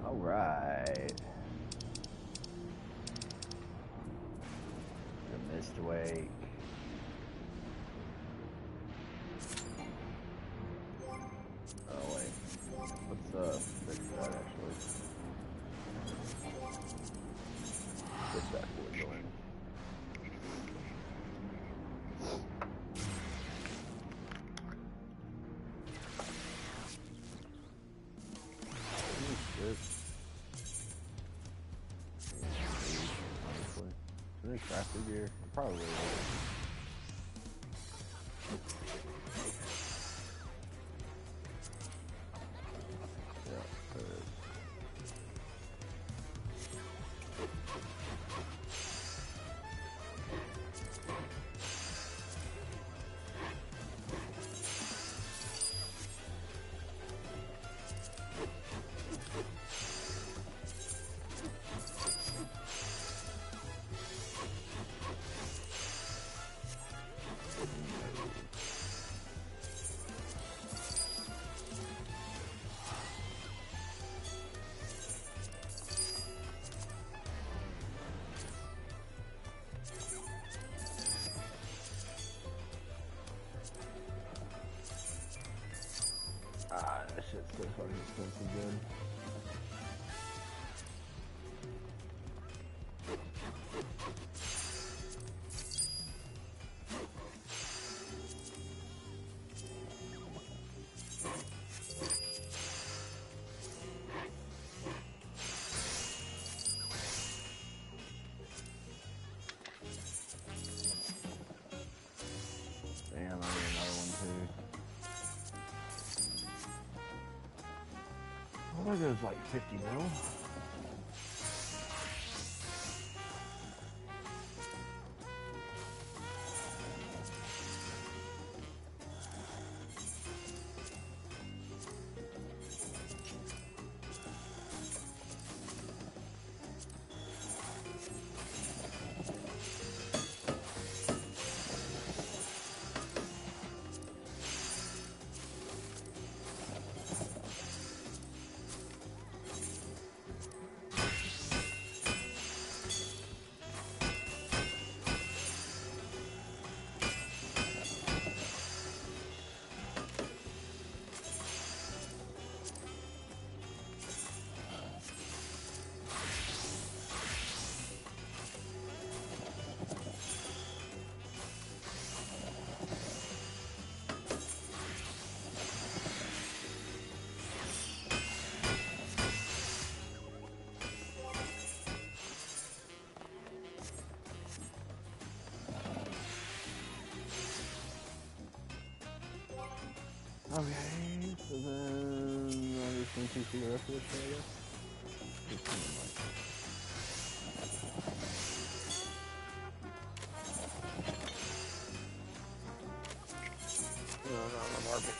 All right. The mist awake. Oh wait. Let's fix that actually. Fix that before we go in. Honestly, crafted gear, probably. Ah, that shit's so fucking expensive, dude. Damn, I need another one too. Well, that goes like 50 mil. Okay, so then I just need to see the rest of this shit, I guess. No, on the market.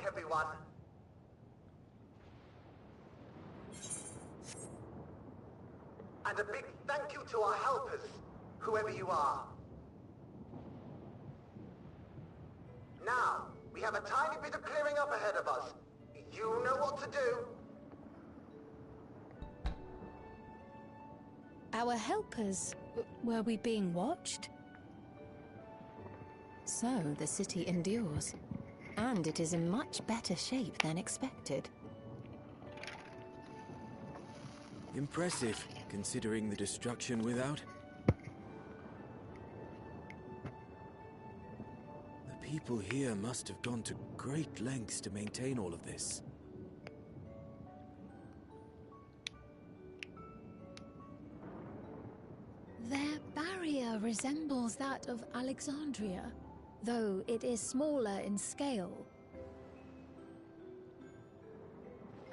everyone. And a big thank you to our helpers, whoever you are. Now, we have a tiny bit of clearing up ahead of us. You know what to do. Our helpers? Were we being watched? So the city endures. And it is in much better shape than expected. Impressive, considering the destruction without. The people here must have gone to great lengths to maintain all of this. Their barrier resembles that of Alexandria, though it is smaller in scale.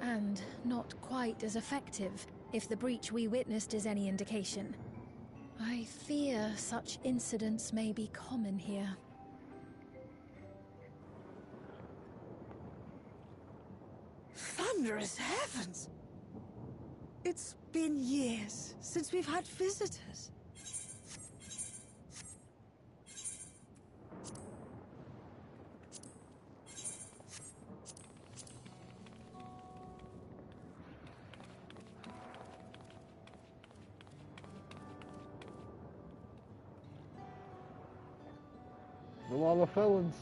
And not quite as effective, if the breach we witnessed is any indication. I fear such incidents may be common here. Thunderous heavens! It's been years since we've had visitors. A lot of felons.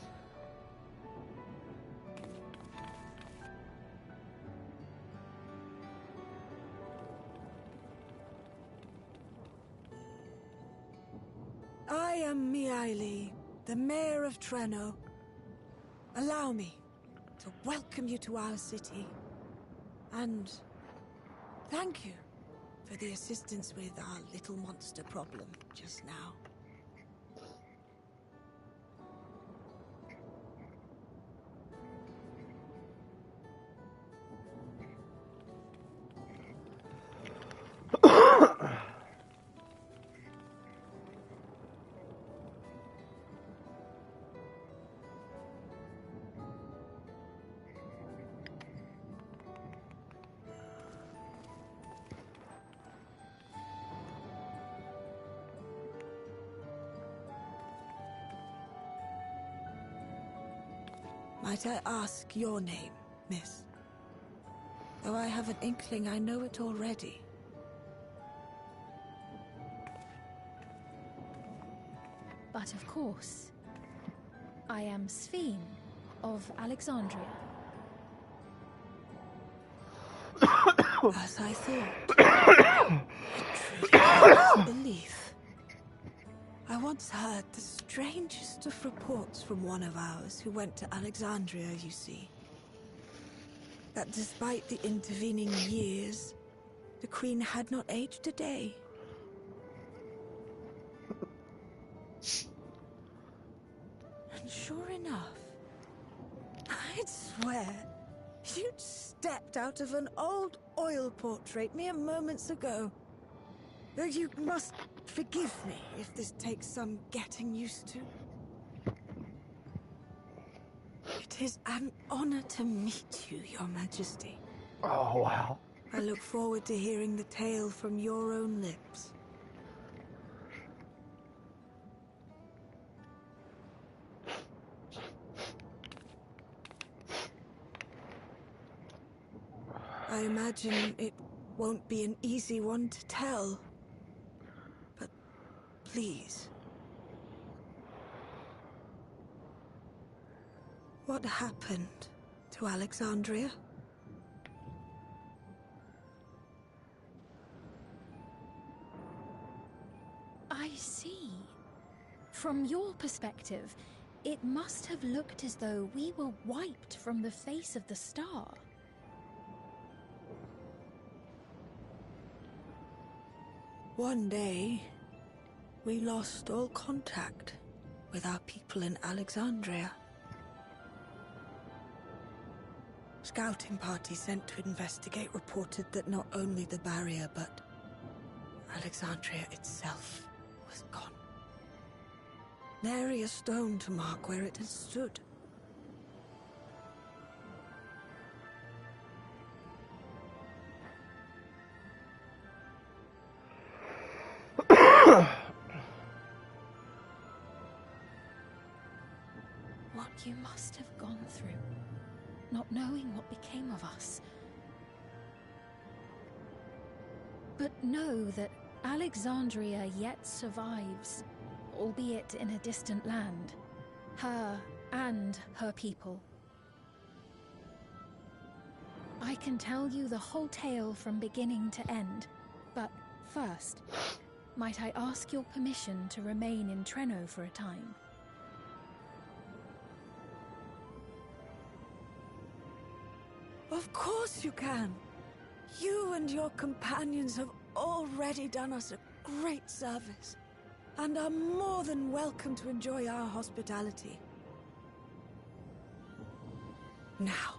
I am Miaili, the mayor of Treno. Allow me to welcome you to our city. And thank you for the assistance with our little monster problem just now. Might I ask your name, miss? Though I have an inkling I know it already. But of course, I am Ffxiv of Alexandria. As I thought. A truly belief. I once heard the strangest of reports from one of ours who went to Alexandria, you see. That despite the intervening years, the Queen had not aged a day. And sure enough, I'd swear you'd stepped out of an old oil portrait mere moments ago. Though you must forgive me if this takes some getting used to. It is an honor to meet you, Your Majesty. Oh, wow. I look forward to hearing the tale from your own lips. I imagine it won't be an easy one to tell. But please. What happened to Alexandria? I see. From your perspective, it must have looked as though we were wiped from the face of the star. One day, we lost all contact with our people in Alexandria. Scouting party sent to investigate reported that not only the barrier, but Alexandria itself was gone. Nary a stone to mark where it had stood. you must have gone through, not knowing what became of us. But know that Alexandria yet survives, albeit in a distant land. Her and her people. I can tell you the whole tale from beginning to end, but first, might I ask your permission to remain in Treno for a time? Of course you can. You and your companions have already done us a great service, and are more than welcome to enjoy our hospitality. Now,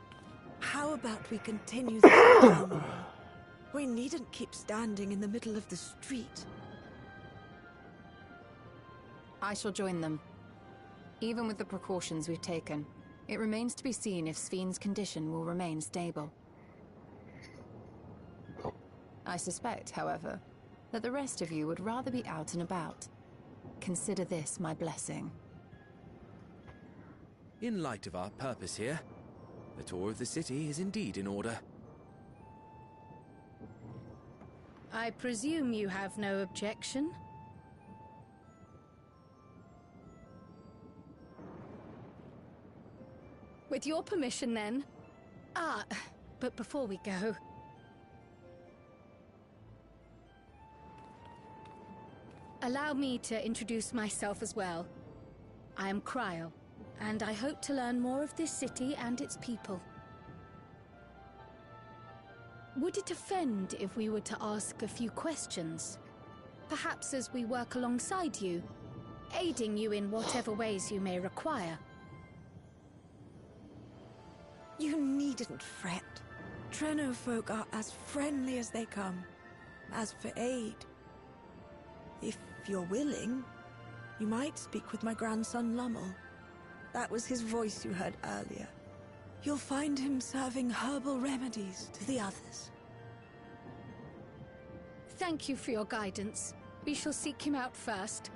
how about we continue this down the hall? We needn't keep standing in the middle of the street. I shall join them. Even with the precautions we've taken, it remains to be seen if Ffxiv's condition will remain stable. I suspect, however, that the rest of you would rather be out and about. Consider this my blessing. In light of our purpose here, the tour of the city is indeed in order. I presume you have no objection? With your permission, then. But before we go... allow me to introduce myself as well. I am Cryle, and I hope to learn more of this city and its people. Would it offend if we were to ask a few questions? Perhaps as we work alongside you, aiding you in whatever ways you may require. You needn't fret. Treno folk are as friendly as they come. As for aid, if you're willing, you might speak with my grandson Lummel. That was his voice you heard earlier. You'll find him serving herbal remedies to the others. Thank you for your guidance. We shall seek him out first.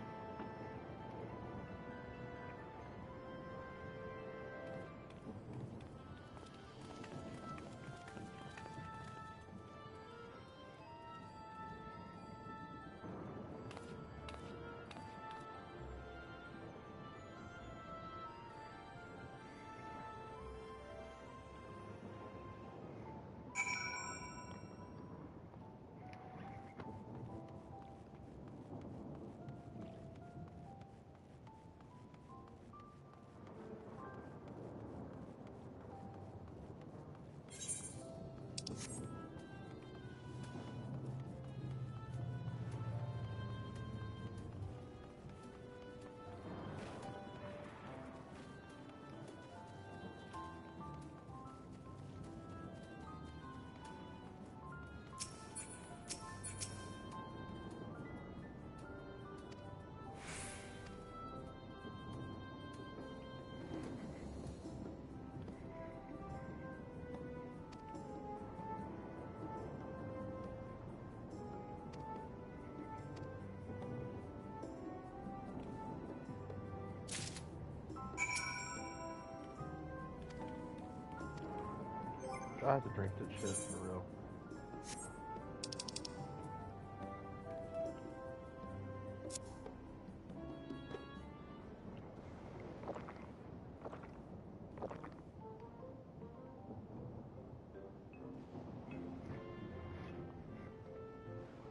I have to drink that shit for real.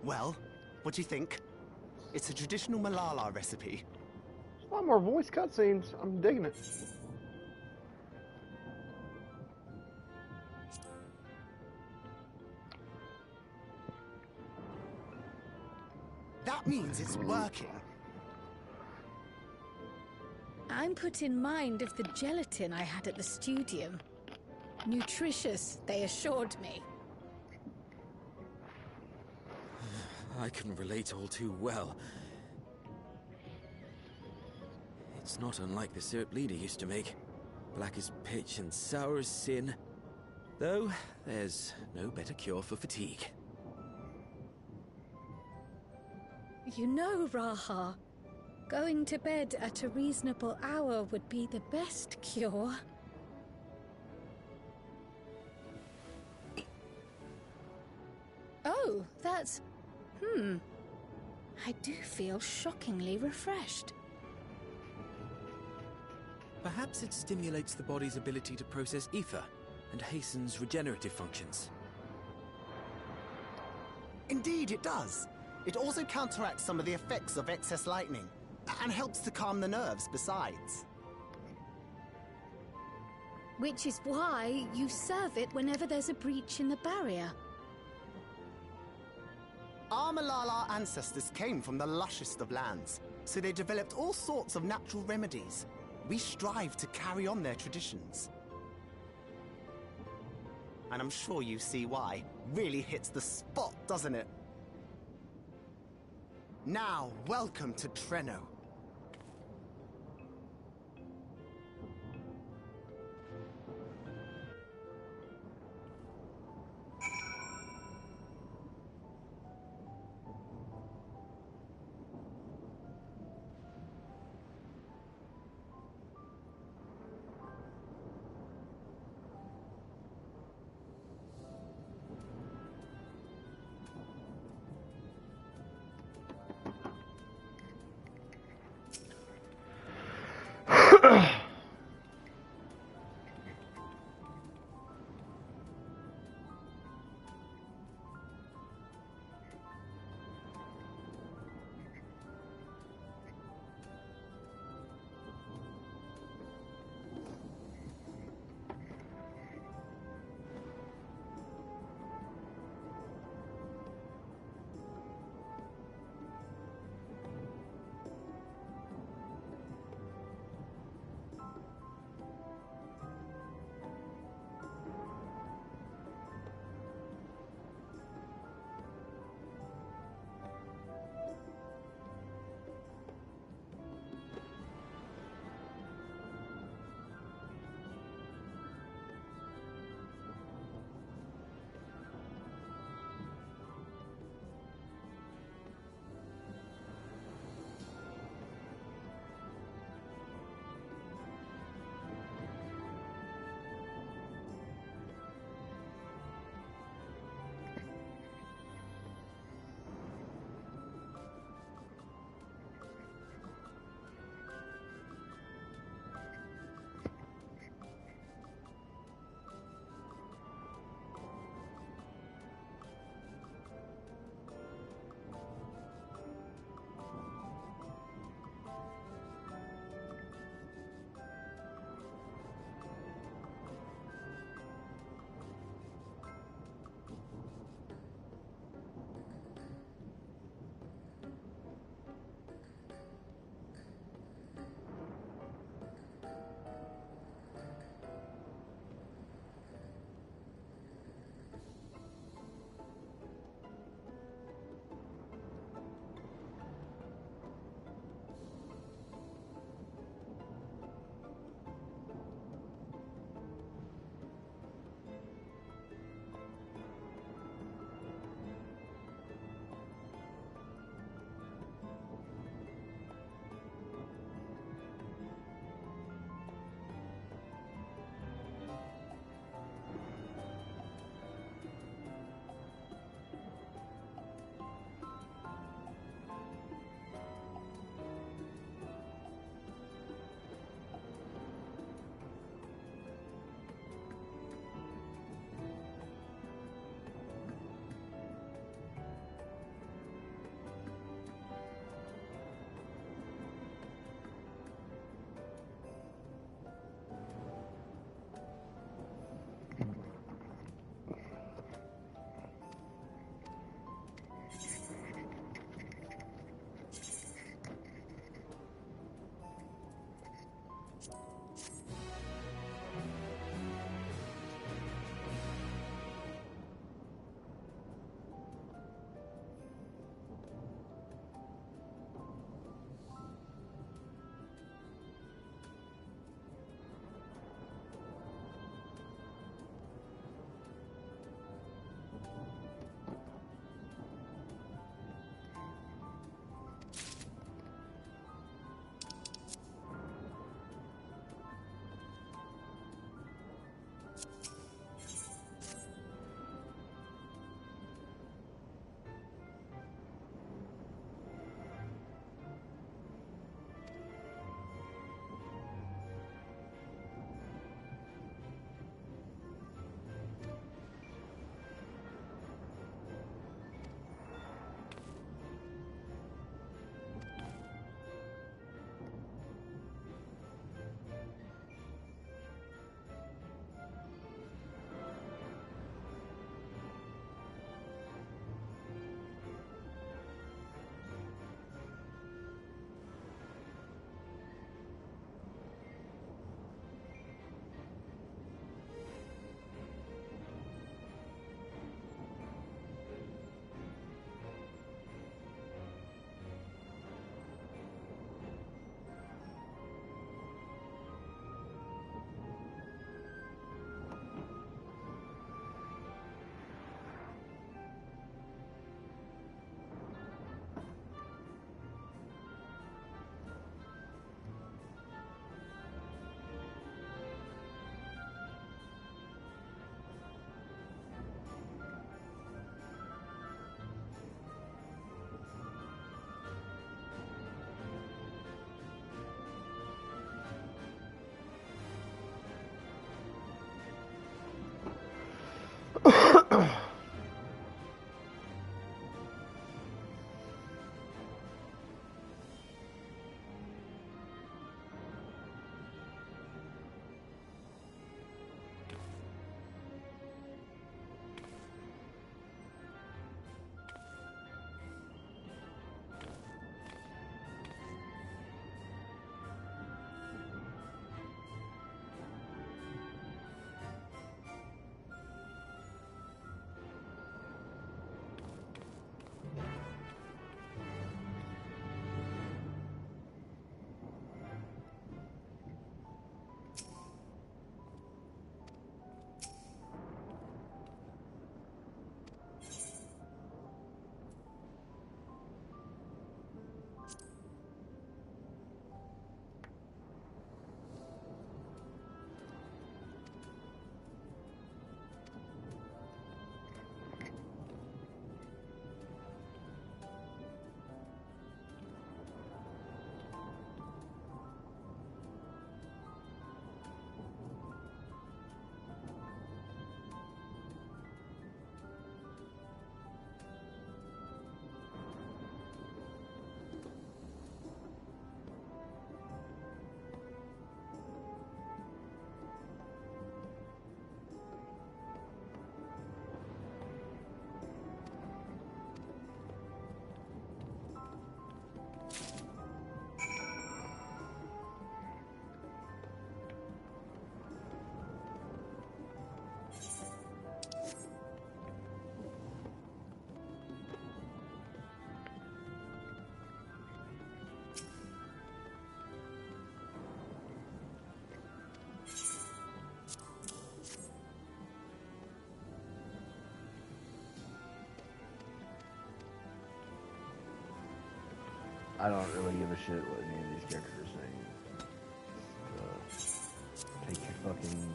Well, what do you think? It's a traditional Malala recipe. There's a lot more voice cutscenes. I'm digging it. That means it's working. I'm put in mind of the gelatin I had at the studium. Nutritious, they assured me. I can relate all too well. It's not unlike the syrup Lena used to make. Black as pitch and sour as sin. Though, there's no better cure for fatigue. You know, Raha, Going to bed at a reasonable hour would be the best cure. Oh, that's... I do feel shockingly refreshed. Perhaps it stimulates the body's ability to process ether and hastens regenerative functions. Indeed, it does. It also counteracts some of the effects of excess lightning, and helps to calm the nerves besides. Which is why you serve it whenever there's a breach in the barrier. Our Malala ancestors came from the lushest of lands, so they developed all sorts of natural remedies. We strive to carry on their traditions. And I'm sure you see why. Really hits the spot, doesn't it? Now, welcome to Treno. I don't really give a shit what any of these characters are saying. Take your fucking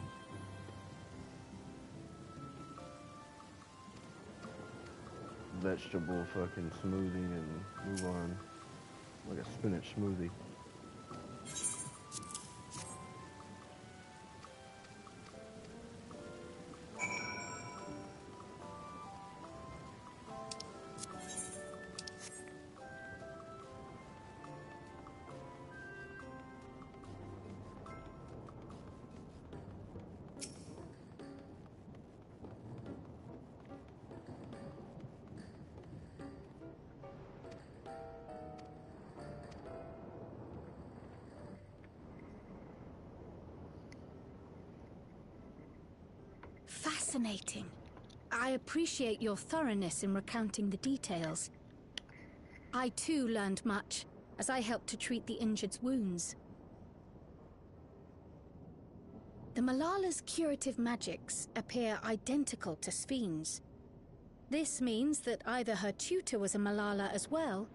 vegetable fucking smoothie and move on. Like a spinach smoothie. Fascinating. I appreciate your thoroughness in recounting the details. I too learned much, as I helped to treat the injured's wounds. The Malala's curative magics appear identical to Sfine's. This means that either her tutor was a Malala as well,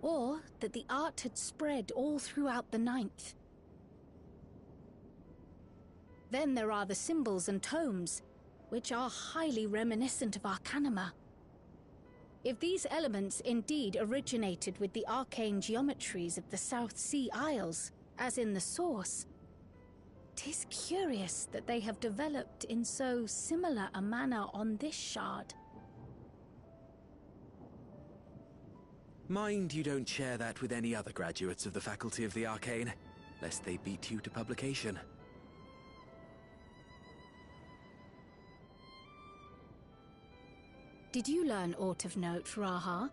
or that the art had spread all throughout the Ninth. Then there are the symbols and tomes, which are highly reminiscent of Arcanima. If these elements indeed originated with the arcane geometries of the South Sea Isles, as in the source, 'tis curious that they have developed in so similar a manner on this shard. Mind you don't share that with any other graduates of the Faculty of the Arcane, lest they beat you to publication. Did you learn aught of note, Raha?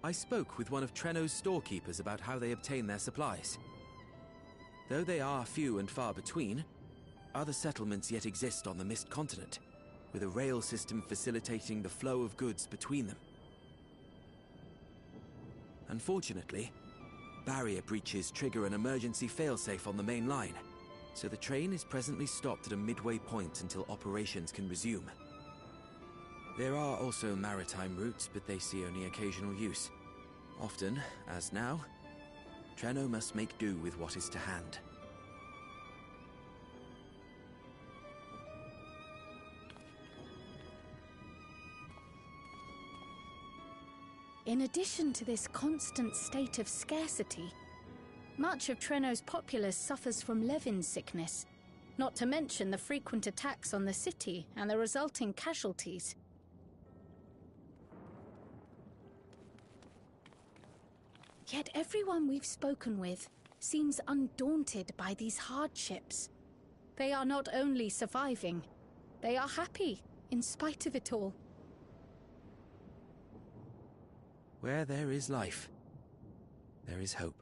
I spoke with one of Treno's storekeepers about how they obtain their supplies. Though they are few and far between, other settlements yet exist on the Mist Continent, with a rail system facilitating the flow of goods between them. Unfortunately, barrier breaches trigger an emergency failsafe on the main line, so the train is presently stopped at a midway point until operations can resume. There are also maritime routes, but they see only occasional use. Often, as now, Treno must make do with what is to hand. In addition to this constant state of scarcity, much of Treno's populace suffers from Levin sickness, not to mention the frequent attacks on the city and the resulting casualties. Yet everyone we've spoken with seems undaunted by these hardships. They are not only surviving, they are happy in spite of it all. Where there is life, there is hope.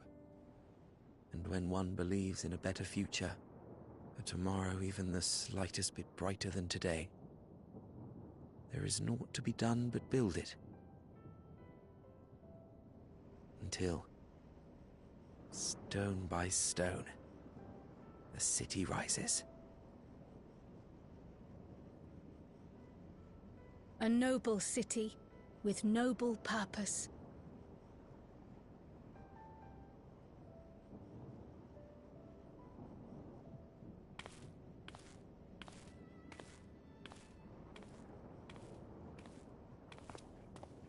And when one believes in a better future, a tomorrow even the slightest bit brighter than today, there is naught to be done but build it. Until, stone by stone, the city rises. A noble city with noble purpose.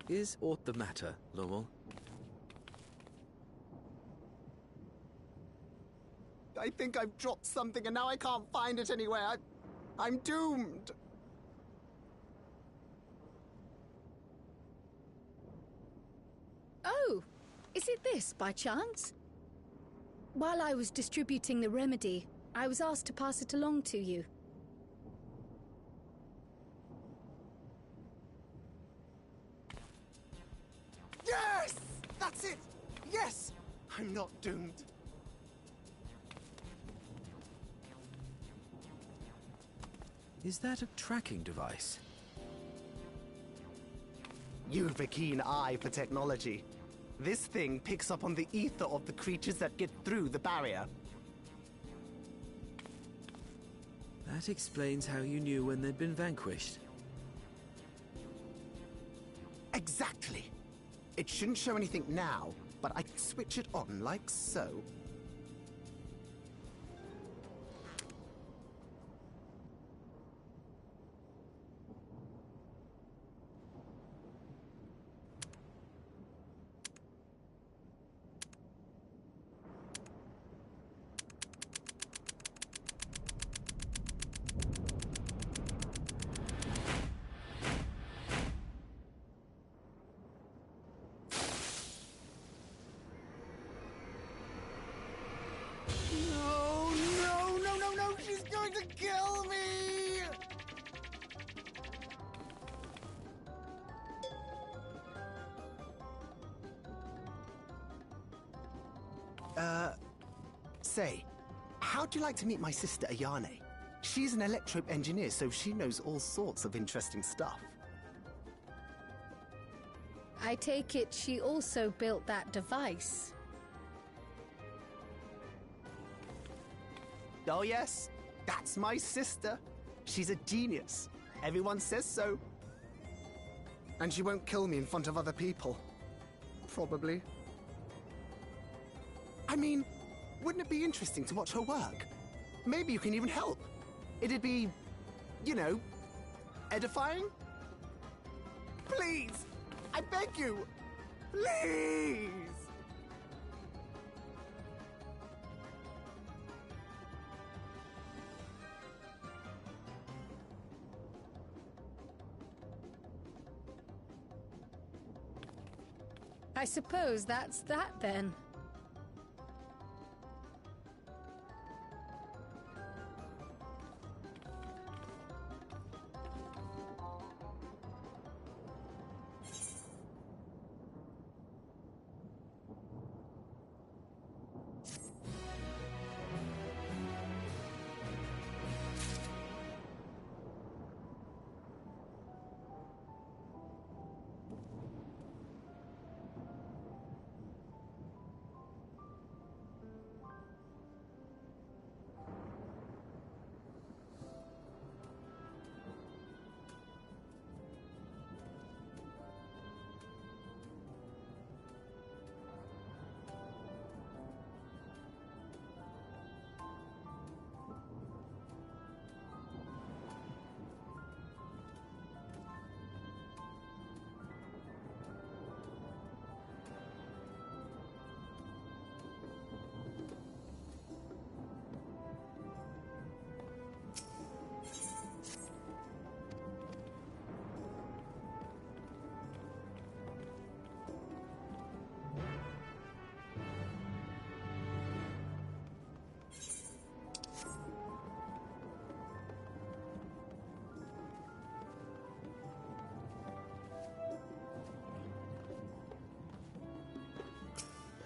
Is aught the matter, Lowell? I think I've dropped something and now I can't find it anywhere. I'm doomed. Oh, is it this by chance? While I was distributing the remedy, I was asked to pass it along to you. Yes! That's it! Yes! I'm not doomed. Is that a tracking device? You've a keen eye for technology. This thing picks up on the ether of the creatures that get through the barrier. That explains how you knew when they'd been vanquished. Exactly. It shouldn't show anything now, but I can switch it on like so. No, she's going to kill me! Say, how'd you like to meet my sister Ayane? She's an electro engineer, so she knows all sorts of interesting stuff. I take it she also built that device. Oh yes, that's my sister. She's a genius. Everyone says so. And she won't kill me in front of other people. Probably. I mean, wouldn't it be interesting to watch her work? Maybe you can even help. It'd be, you know, edifying? Please! I beg you! Please! I suppose that's that then.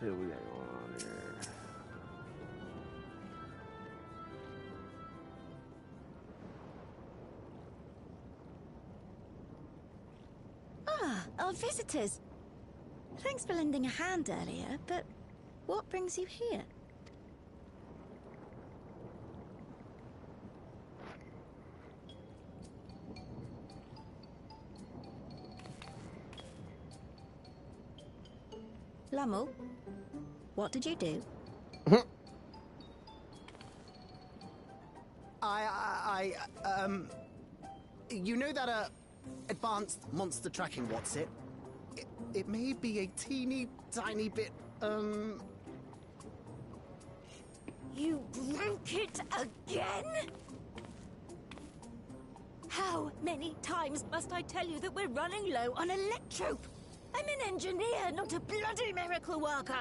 See what we got going on here. Ah, our visitors. Thanks for lending a hand earlier, but what brings you here? Lummel, what did you do? You know that, advanced monster tracking, what's it? It may be a teeny tiny bit, You broke it again? How many times must I tell you that we're running low on electrope? I'm an engineer, not a bloody miracle worker!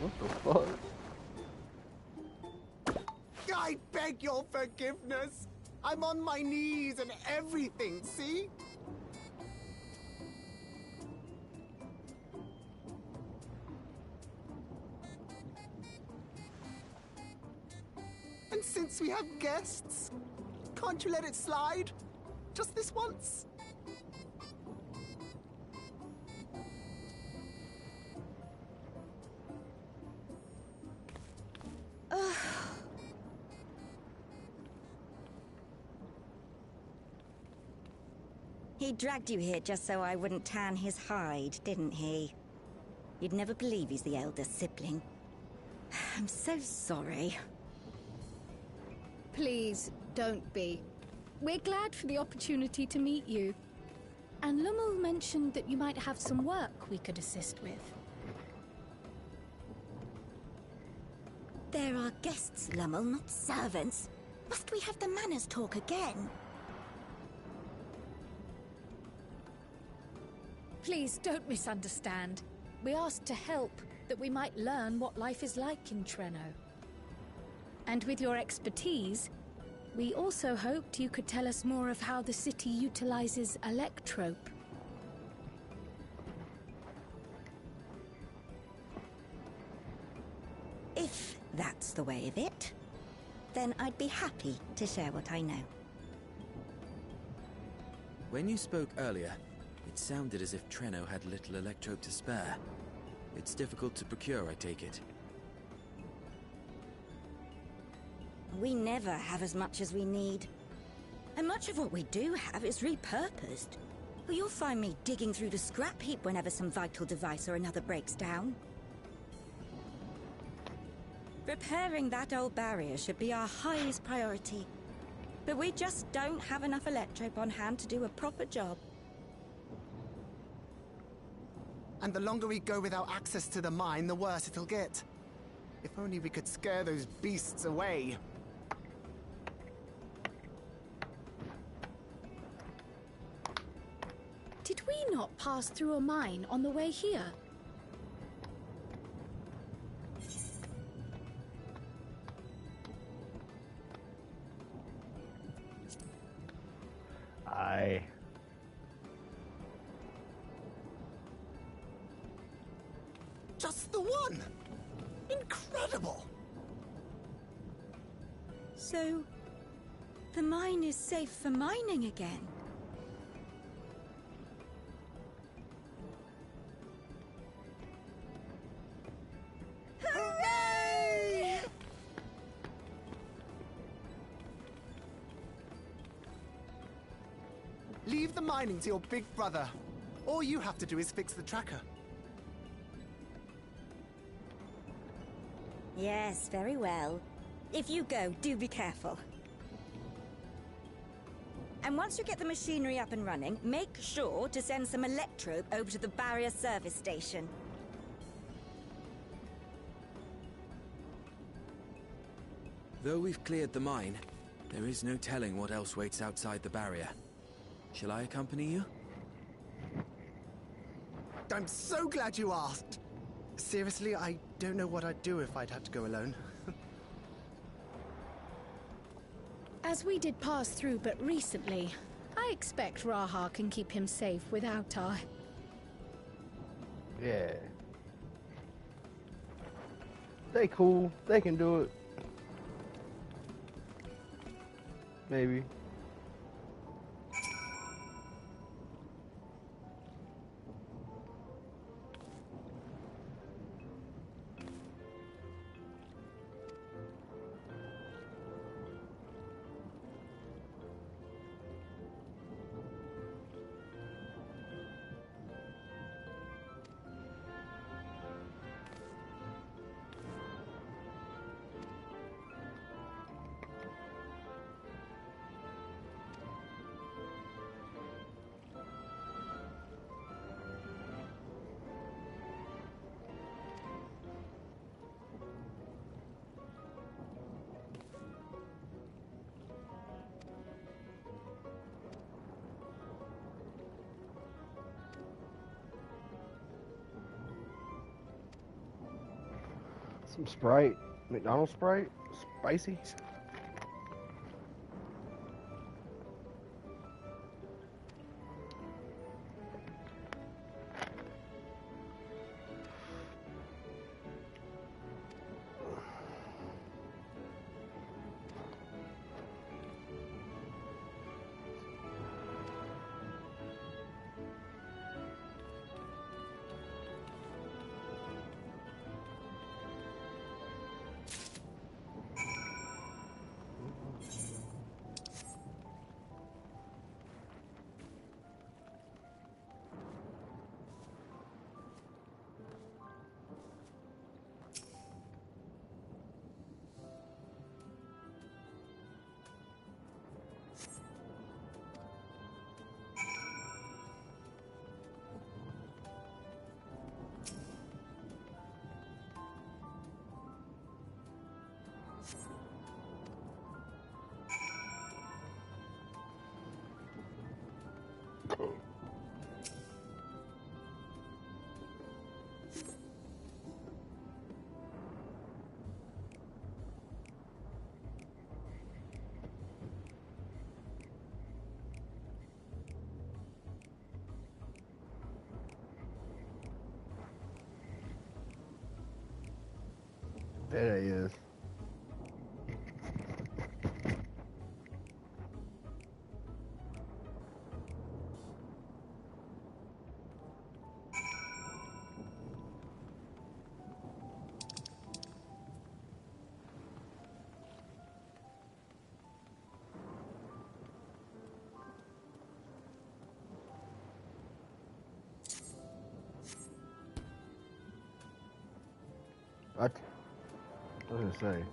What the fuck? I beg your forgiveness! I'm on my knees and everything, see? And since we have guests, can't you let it slide? Just this once? He dragged you here just so I wouldn't tan his hide, didn't he? You'd never believe he's the elder sibling. I'm so sorry. Please, don't be. We're glad for the opportunity to meet you. And Lummel mentioned that you might have some work we could assist with. There are guests, Lummel, not servants. Must we have the manners talk again? Please don't misunderstand. We asked to help, that we might learn what life is like in Treno. And with your expertise, we also hoped you could tell us more of how the city utilizes Electrope. If that's the way of it, then I'd be happy to share what I know. When you spoke earlier, it sounded as if Treno had little Electrope to spare. It's difficult to procure, I take it. We never have as much as we need. And much of what we do have is repurposed. Well, you'll find me digging through the scrap heap whenever some vital device or another breaks down. Repairing that old barrier should be our highest priority. But we just don't have enough Electrope on hand to do a proper job. And the longer we go without access to the mine, the worse it'll get. If only we could scare those beasts away. Did we not pass through a mine on the way here? Just the one! Incredible! So, the mine is safe for mining again? Hooray! Leave the mining to your big brother. All you have to do is fix the tracker. Yes, very well. If you go, do be careful. And once you get the machinery up and running, make sure to send some Electrope over to the barrier service station. Though we've cleared the mine, there is no telling what else waits outside the barrier. Shall I accompany you? I'm so glad you asked. Seriously, I don't know what I'd do if I'd had to go alone. As we did pass through but recently, I expect Raha can keep him safe without our... Yeah. They cool. They can do it. Maybe. Some Sprite. McDonald's Sprite. Spicy. There he is. What? What was I gonna say?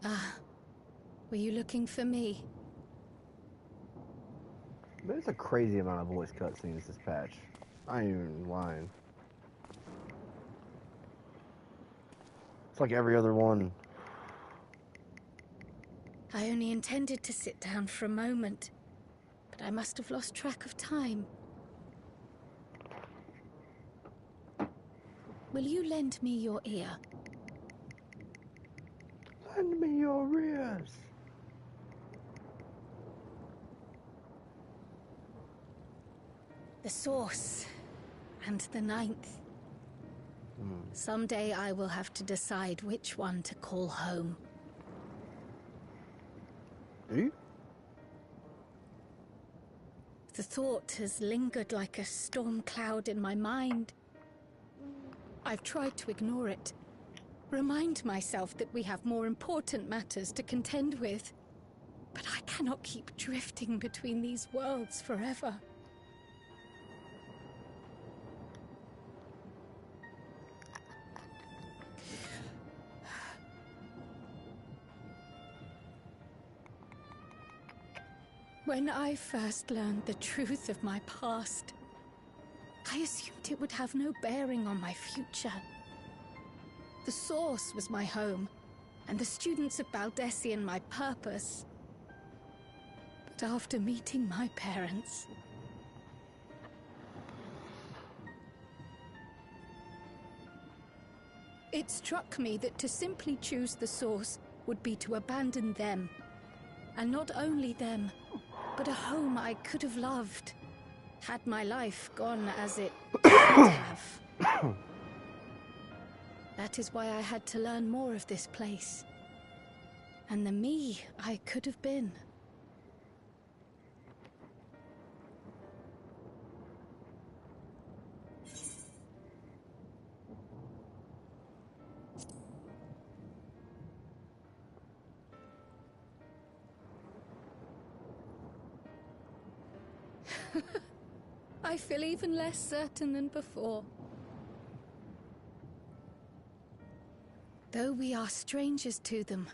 Ah, were you looking for me? There's a crazy amount of voice cutscenes this patch. I ain't even lying. It's like every other one. I only intended to sit down for a moment, but I must have lost track of time. Will you lend me your ear? Lend me your ears. The source and the ninth. Someday I will have to decide which one to call home. Do you? The thought has lingered like a storm cloud in my mind. I've tried to ignore it. Remind myself that we have more important matters to contend with. But I cannot keep drifting between these worlds forever. When I first learned the truth of my past, I assumed it would have no bearing on my future. The source was my home, and the students of Baldessian my purpose. But after meeting my parents, it struck me that to simply choose the source would be to abandon them. And not only them, but a home I could have loved, had my life gone as it should have. That is why I had to learn more of this place, and the me I could have been. I feel even less certain than before. Though we are strangers to them,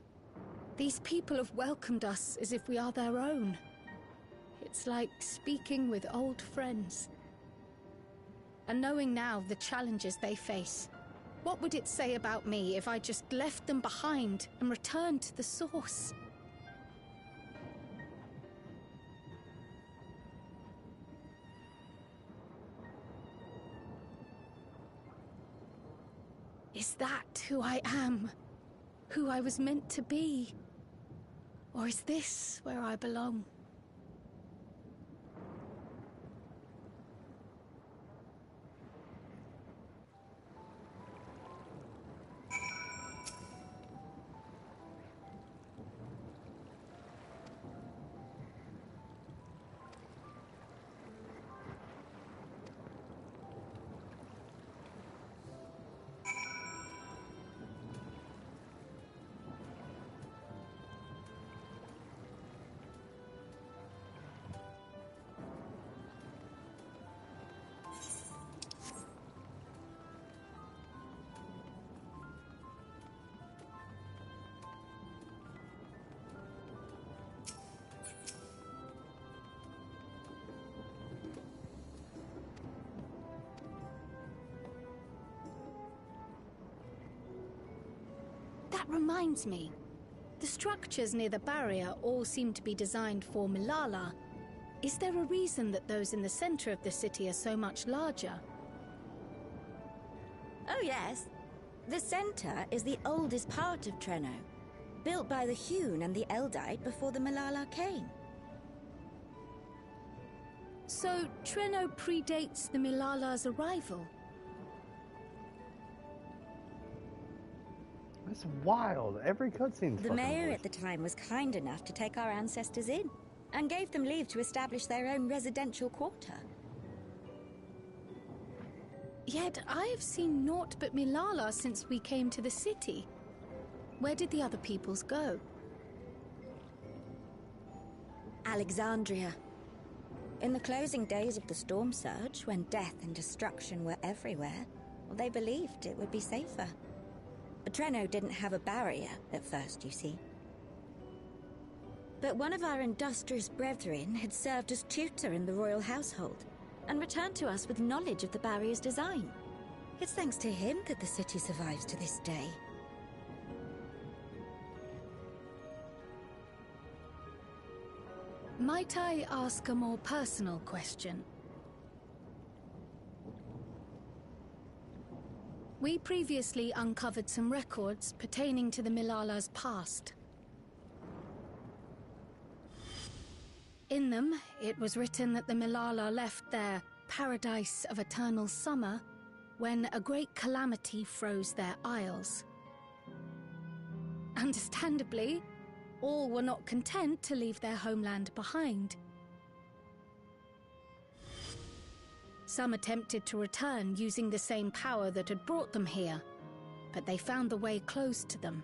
these people have welcomed us as if we are their own. It's like speaking with old friends. And knowing now the challenges they face, what would it say about me if I just left them behind and returned to the source? Is that who I am? Who I was meant to be? Or is this where I belong? That reminds me. The structures near the barrier all seem to be designed for Milala. Is there a reason that those in the center of the city are so much larger? Oh yes. The center is the oldest part of Treno, built by the Hewn and the Eldite before the Milala came. So Treno predates the Milala's arrival? That's wild. Every cutscene's The fucking mayor voice. at the time was kind enough to take our ancestors in, and gave them leave to establish their own residential quarter. Yet I have seen naught but Milala since we came to the city. Where did the other peoples go? Alexandria. In the closing days of the Storm Surge, when death and destruction were everywhere, they believed it would be safer. Treno didn't have a barrier at first, you see. But one of our industrious brethren had served as tutor in the royal household, and returned to us with knowledge of the barrier's design. It's thanks to him that the city survives to this day. Might I ask a more personal question? We previously uncovered some records pertaining to the Milala's past. In them, it was written that the Milala left their paradise of eternal summer when a great calamity froze their isles. Understandably, all were not content to leave their homeland behind. Some attempted to return using the same power that had brought them here, but they found the way closed to them.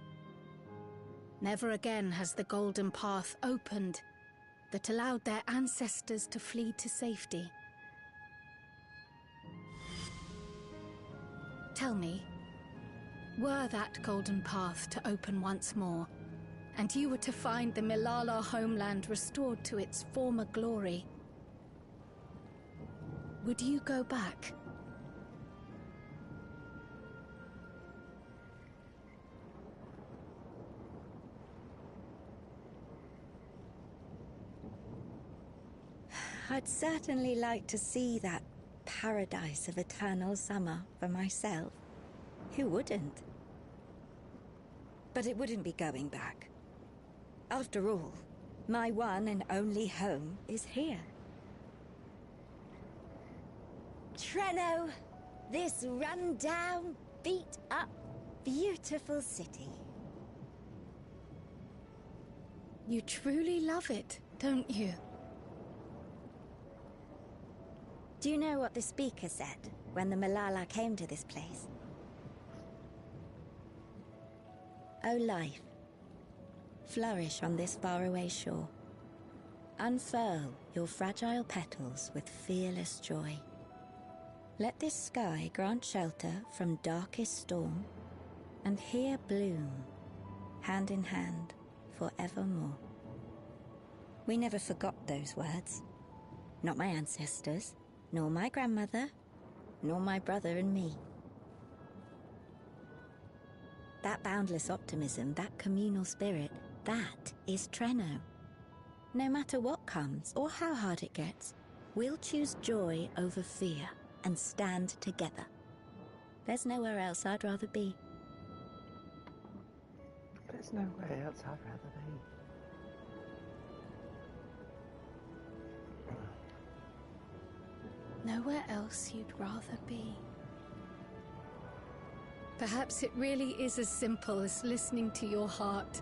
Never again has the golden path opened that allowed their ancestors to flee to safety. Tell me, were that golden path to open once more, and you were to find the Milala homeland restored to its former glory, would you go back? I'd certainly like to see that paradise of eternal summer for myself. Who wouldn't? But it wouldn't be going back. After all, my one and only home is here. Treno, this run-down, beat-up, beautiful city. You truly love it, don't you? Do you know what the speaker said when the Malala came to this place? O life, flourish on this faraway shore. Unfurl your fragile petals with fearless joy. Let this sky grant shelter from darkest storm, and here bloom, hand in hand, forevermore. We never forgot those words. Not my ancestors, nor my grandmother, nor my brother and me. That boundless optimism, that communal spirit, that is Treno. No matter what comes or how hard it gets, we'll choose joy over fear and stand together. There's nowhere else I'd rather be. There's nowhere else I'd rather be. Nowhere else you'd rather be. Perhaps it really is as simple as listening to your heart.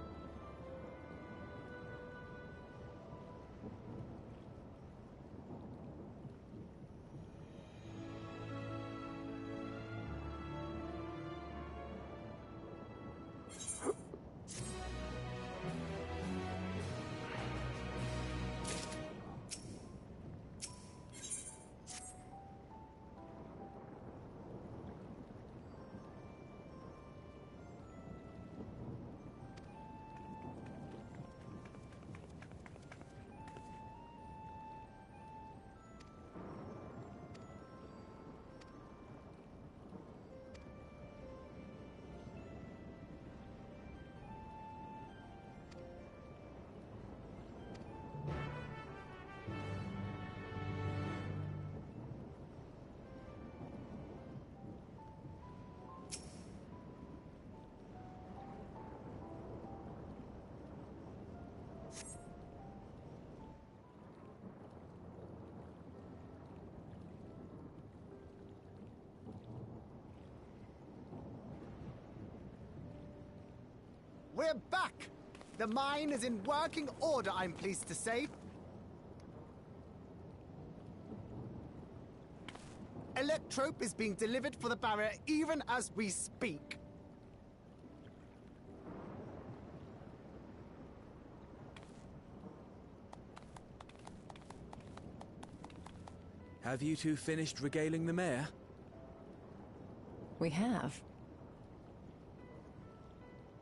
We're back! The mine is in working order, I'm pleased to say. Electrope is being delivered for the barrier even as we speak. Have you two finished regaling the mayor? We have.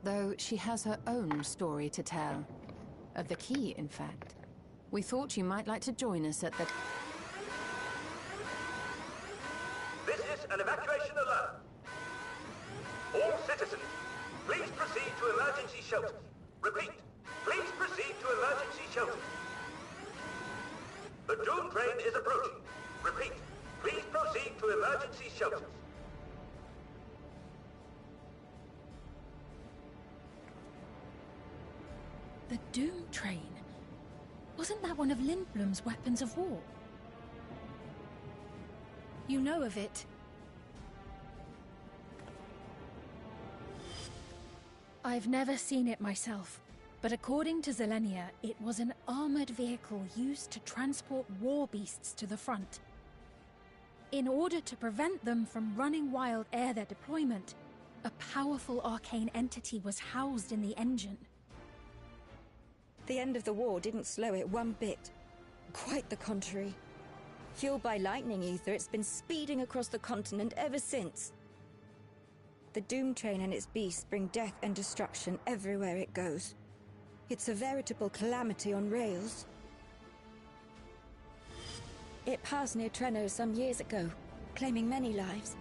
Though she has her own story to tell. Of the key, in fact. We thought you might like to join us at the... This is an evacuation alert. All citizens, please proceed to emergency shelters. Repeat, please proceed to emergency shelters. The doom train is approaching. Repeat, please proceed to emergency shelters. The Doom Train? Wasn't that one of Lindblom's weapons of war? You know of it? I've never seen it myself, but according to Zelenia, it was an armored vehicle used to transport war beasts to the front. In order to prevent them from running wild ere their deployment, a powerful arcane entity was housed in the engine. The end of the war didn't slow it one bit. Quite the contrary. Fueled by lightning ether, it's been speeding across the continent ever since. The Doom Train and its beasts bring death and destruction everywhere it goes. It's a veritable calamity on rails. It passed near Treno some years ago, claiming many lives,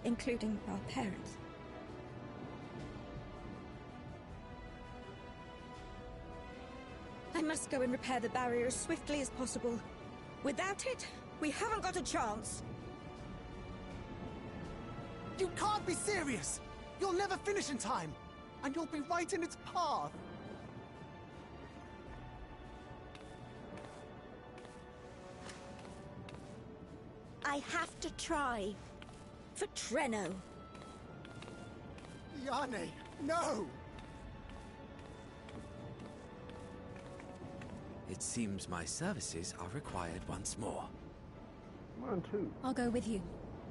including our parents. I must must go and repair the barrier as swiftly as possible. Without it, we haven't got a chance. You can't be serious! You'll never finish in time, and you'll be right in its path. I have to try. For Treno. Yane, no! It seems my services are required once more. Mine too. I'll go with you.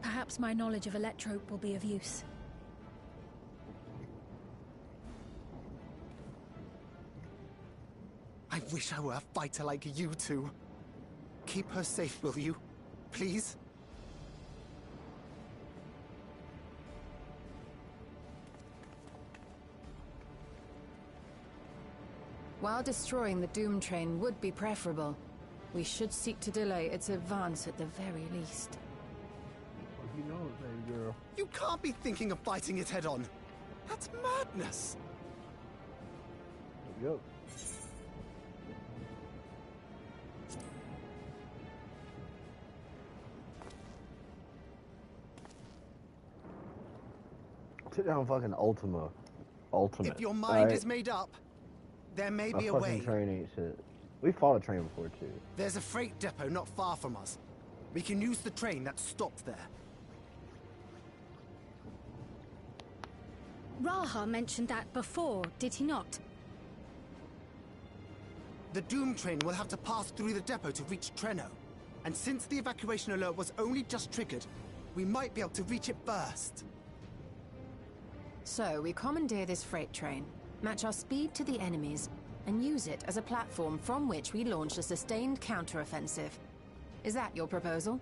Perhaps my knowledge of Electrope will be of use. I wish I were a fighter like you two. Keep her safe, will you? Please? While destroying the Doom Train would be preferable, we should seek to delay its advance at the very least. You know it, baby girl. You can't be thinking of fighting it head on. That's madness. Yep. Sit down, fucking Ultimate. If your mind is made up, there may be a way. Fucking train ain't shit. We fought a train before too. There's a freight depot not far from us. We can use the train that's stopped there. Raha mentioned that before, did he not? The Doom Train will have to pass through the depot to reach Treno. And since the evacuation alert was only just triggered, we might be able to reach it first. So, we commandeer this freight train, match our speed to the enemy's, and use it as a platform from which we launch a sustained counteroffensive. Is that your proposal?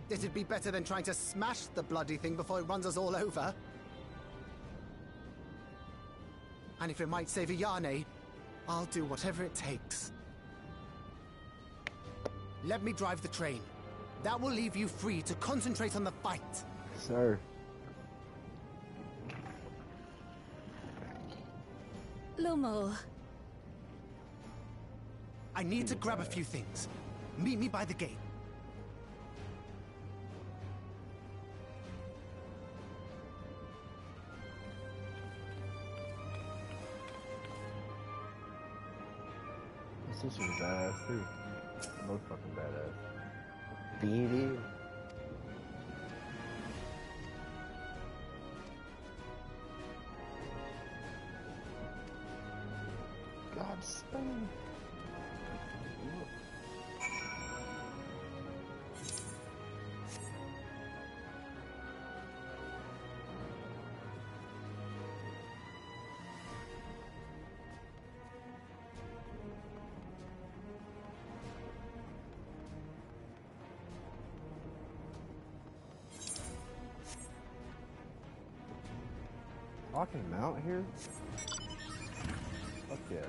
It'd be better than trying to smash the bloody thing before it runs us all over. And if it might save Yane, I'll do whatever it takes. Let me drive the train. That will leave you free to concentrate on the fight. Sir. Lumel. I need to grab a few things. Meet me by the gate. This is badass too. Most fucking badass. Beady. Godspeed. I can mount here? Fuck yeah.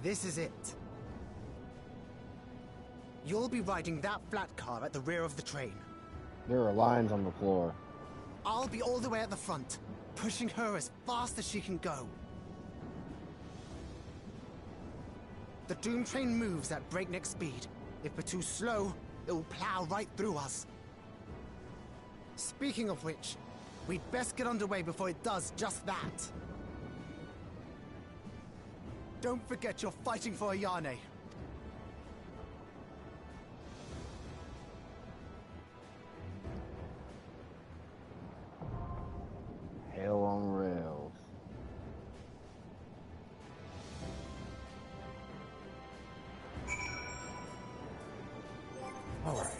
This is it. You'll be riding that flat car at the rear of the train. There are lines on the floor. I'll be all the way at the front, pushing her as fast as she can go. The Doom train moves at breakneck speed. If we're too slow, it will plow right through us. Speaking of which, we'd best get underway before it does just that. Don't forget you're fighting for Ayane. Hell on rails. All right.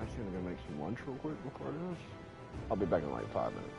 Actually, I'm gonna make some lunch real quick before this. I'll be back in like 5 minutes.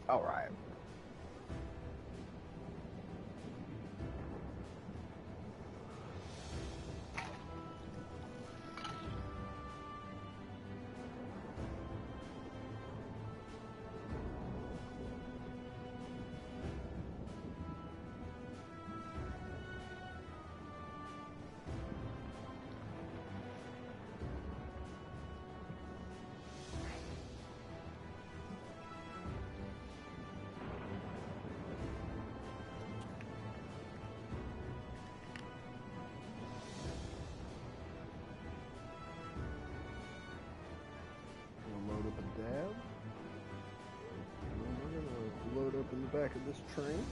All right. Load up a dab. And we're gonna load up in the back of this train.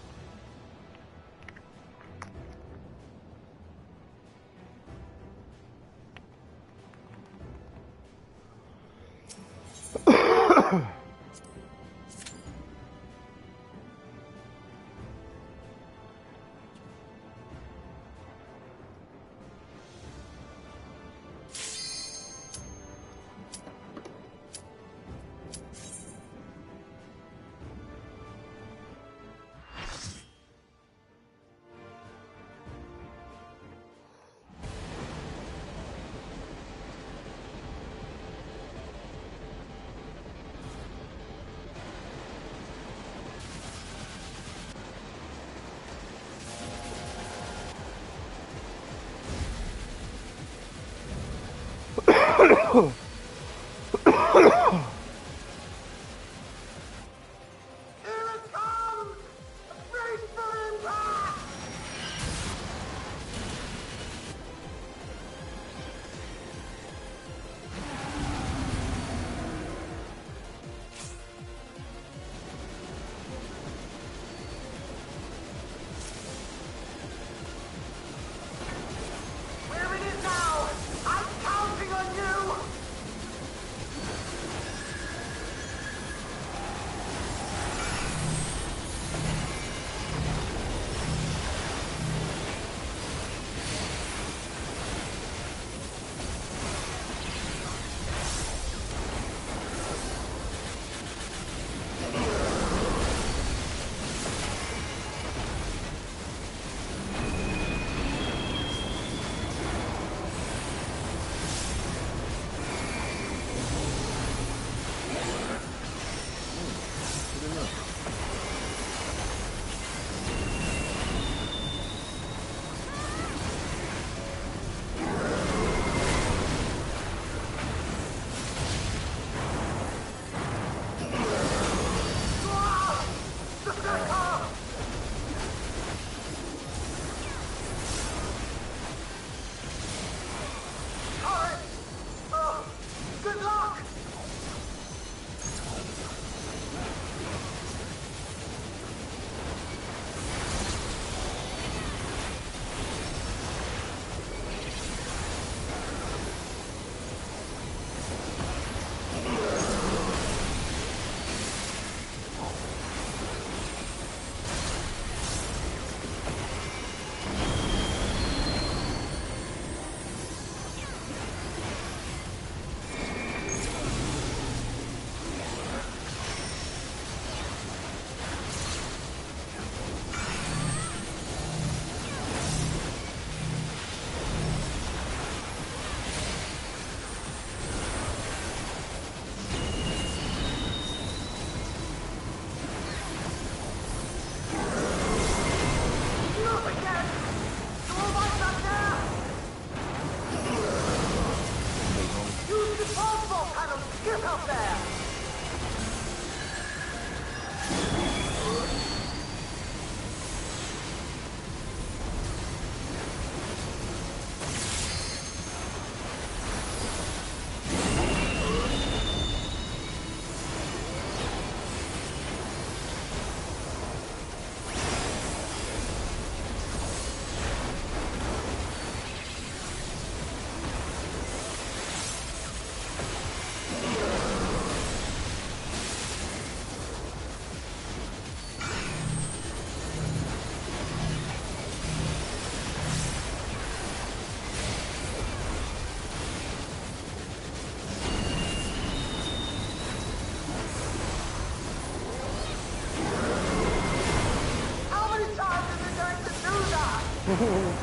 What?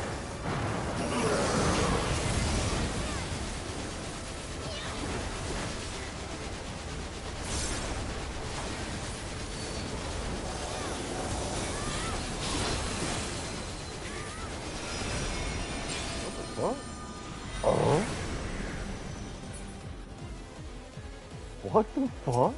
Oh? What the fuck?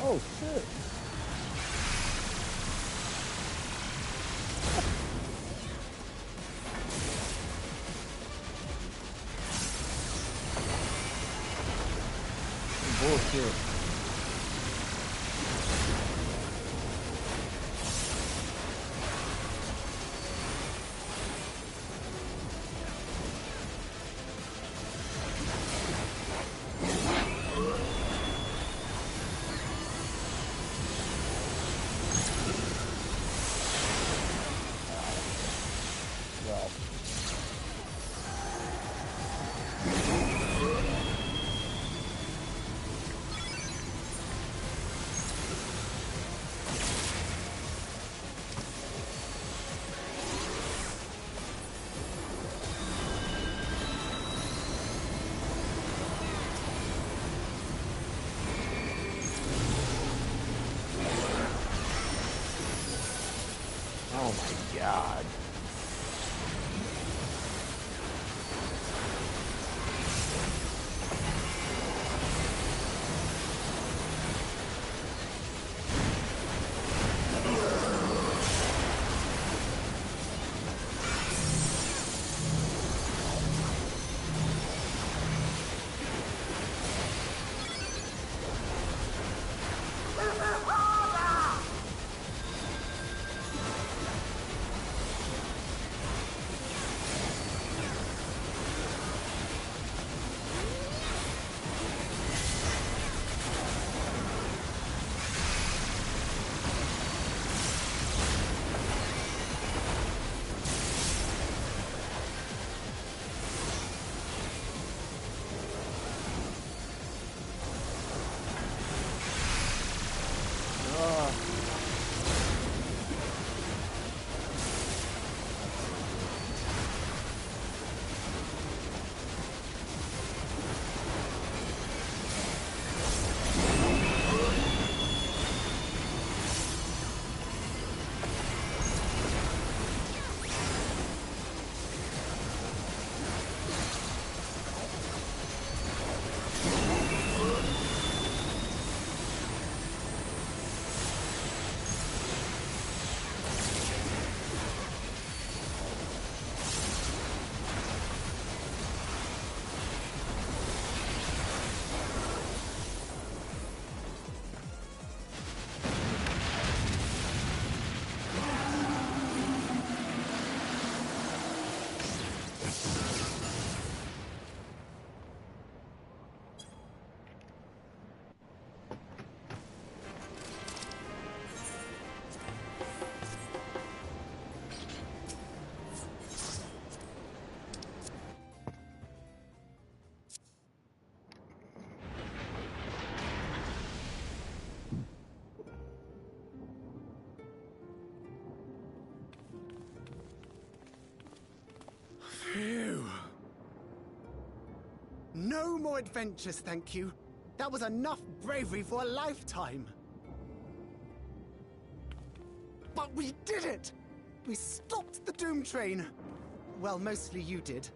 Oh shit. Bullshit. Oh my god. adventures, thank you. That was enough bravery for a lifetime. But we did it! We stopped the Doom Train. Well, mostly you did.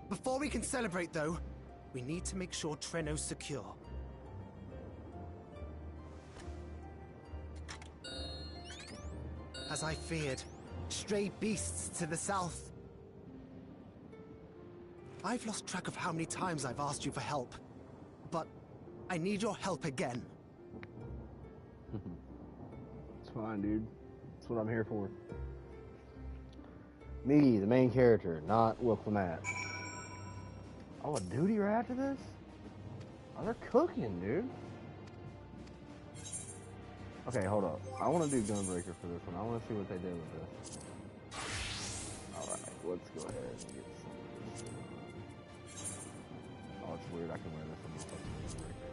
Before we can celebrate, though, we need to make sure Treno's secure. As I feared, stray beasts to the south. I've lost track of how many times I've asked you for help, but I need your help again. It's fine, dude. That's what I'm here for. Me, the main character, not Will Clement. Oh, a duty right after this? Oh, they're cooking, dude. Okay, hold up. I want to do Gunbreaker for this one. I want to see what they did with this. Alright, let's go ahead and get some of this. Oh, it's weird. I can wear this on my fucking Gunbreaker.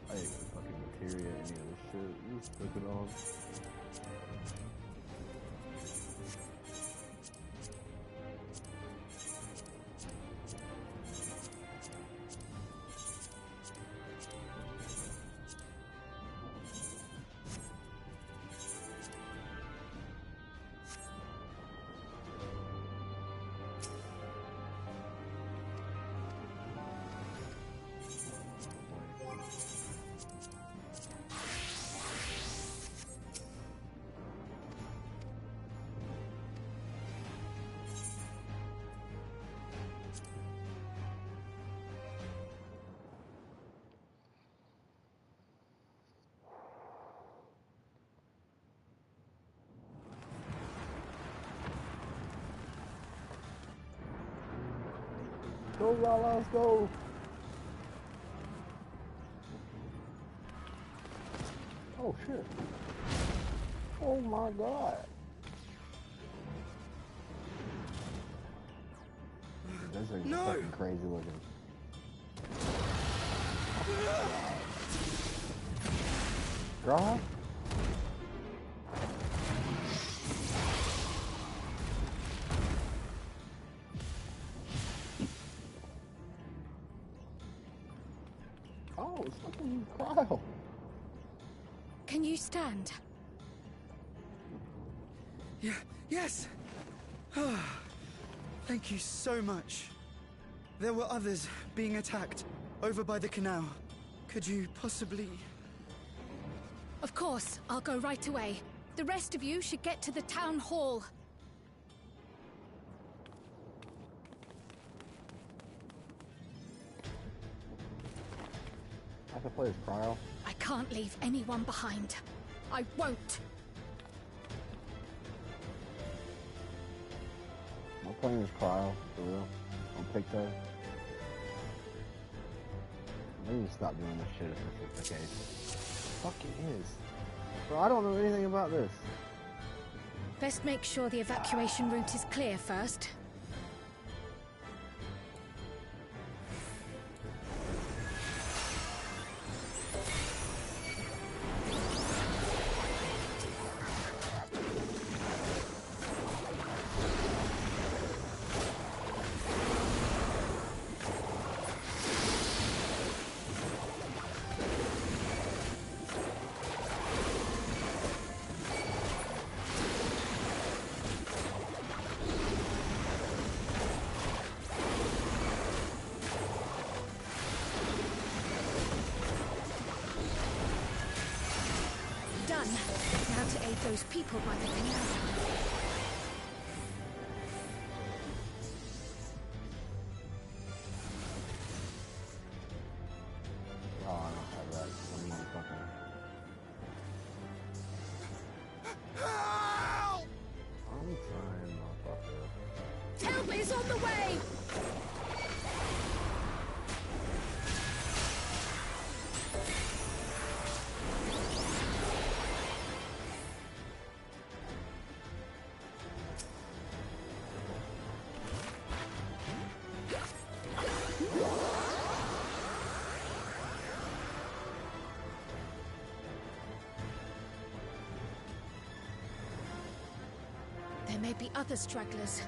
I ain't gonna fucking materia any of this shit. Just put it on. Go, Lala, let's go. Oh, shit. Oh, my God. Those are fucking crazy looking. Draw? Oh, it's fucking cryo. Can you stand? Yeah, yes! Thank you so much. There were others being attacked over by the canal. Could you possibly... Of course, I'll go right away. The rest of you should get to the town hall. I can play as cryo. I can't leave anyone behind. I won't. I'm playing as cryo, for real. On Picto. I need to stop doing this shit if this is the case. Fuck it is. Bro, I don't know anything about this. Best make sure the evacuation route is clear first. Now to aid those people by the canal. Oh, I don't have that. I'm motherfucker. I'm trying, motherfucker. Help is on the way! There may be other stragglers.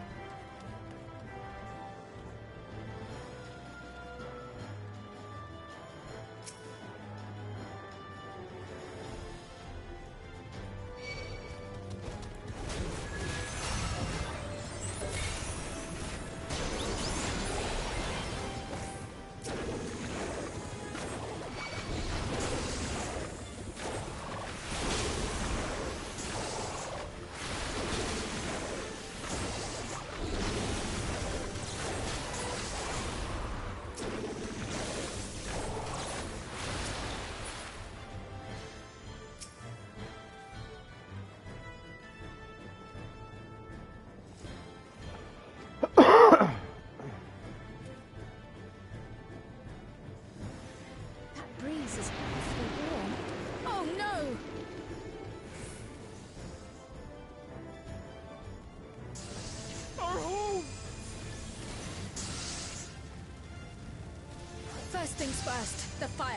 First things first, the fire.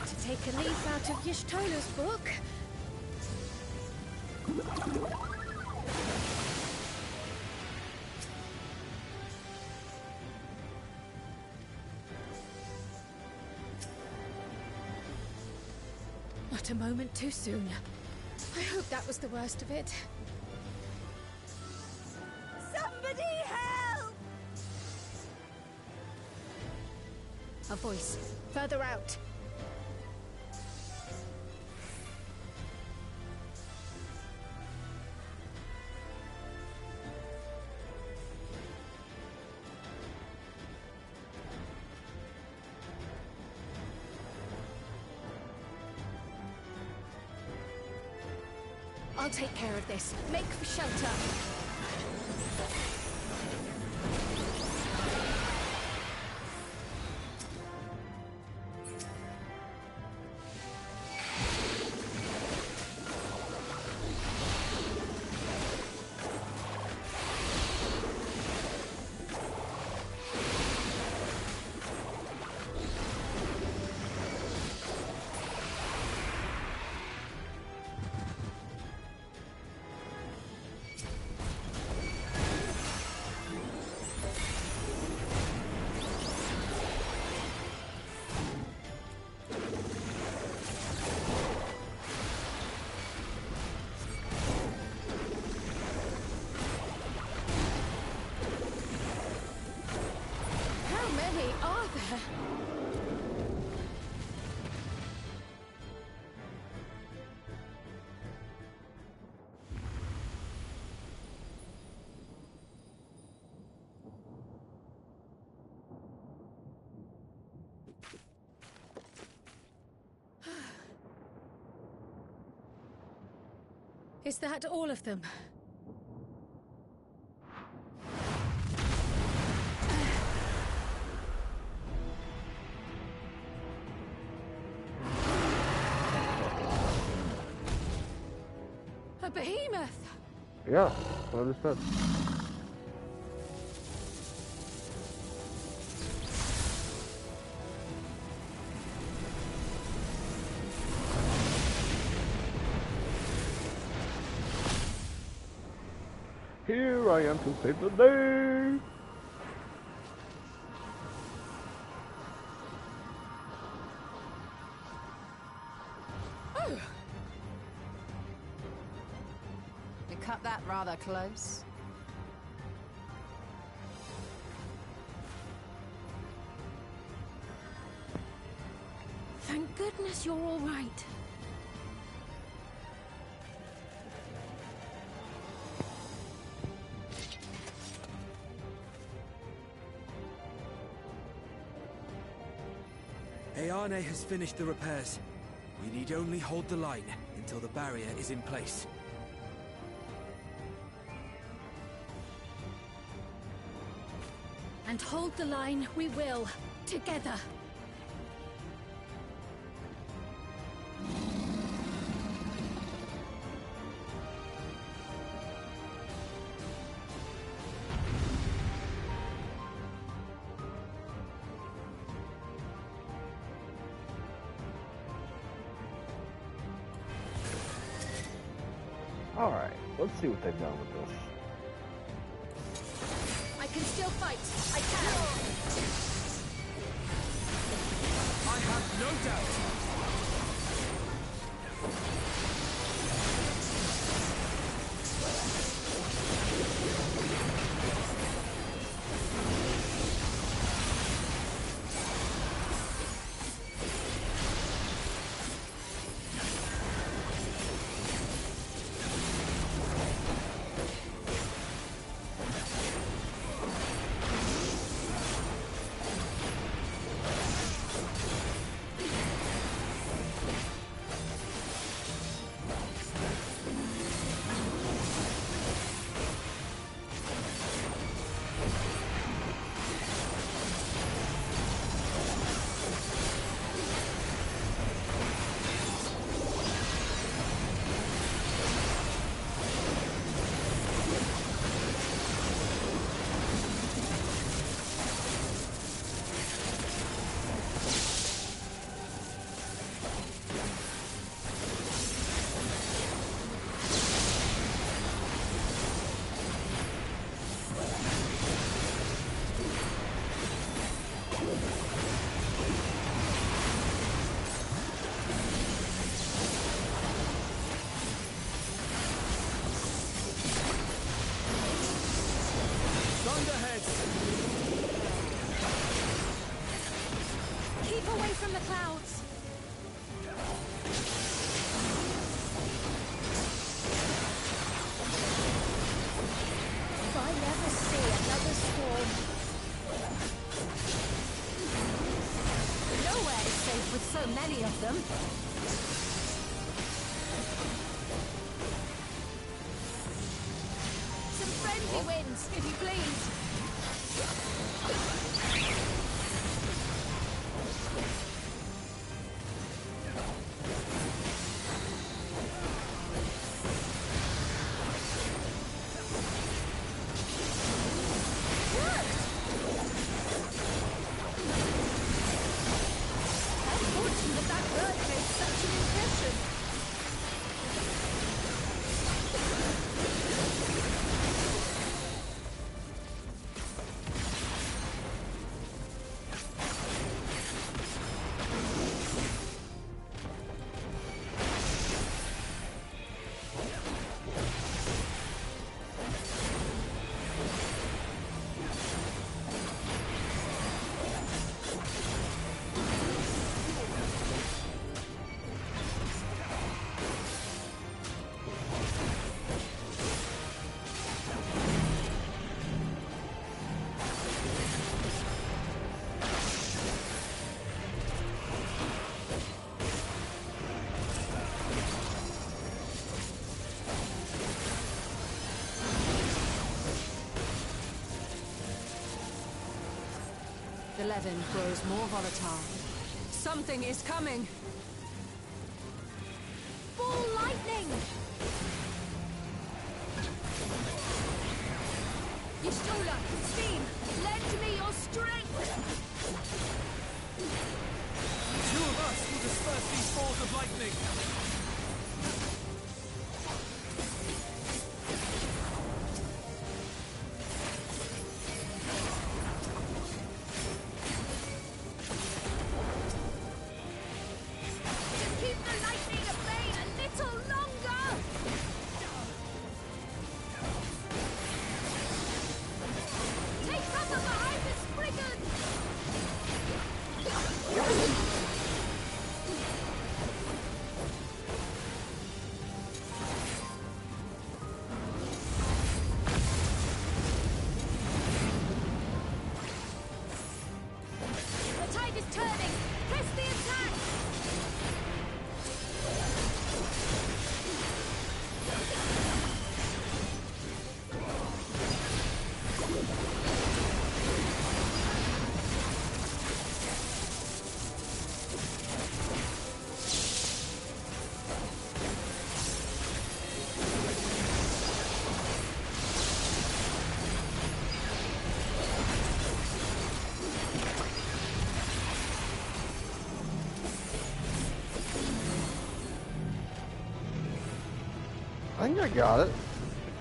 To take a leaf out of Y'shtola's book. Not a moment too soon. I hope that was the worst of it. Somebody help! A voice. Further out. I'll take care of this. Make for shelter. Is that all of them? A behemoth! Yeah, what I just said. Here I am to save the day! Oh! You cut that rather close. Thank goodness you're all right. Ayane has finished the repairs. We need only hold the line until the barrier is in place. And hold the line we will, together. Alright, let's see what they've done with this. I can still fight. I can. I have no doubt. Keep away from the clouds. If I ever see another swarm. Nowhere is safe with so many of them. Some friendly winds, if you please. The Levin grows more volatile. Something is coming! Ball lightning! Y'shtola, Steam, lend me your strength! Two of us will disperse these balls of lightning! I think I got it.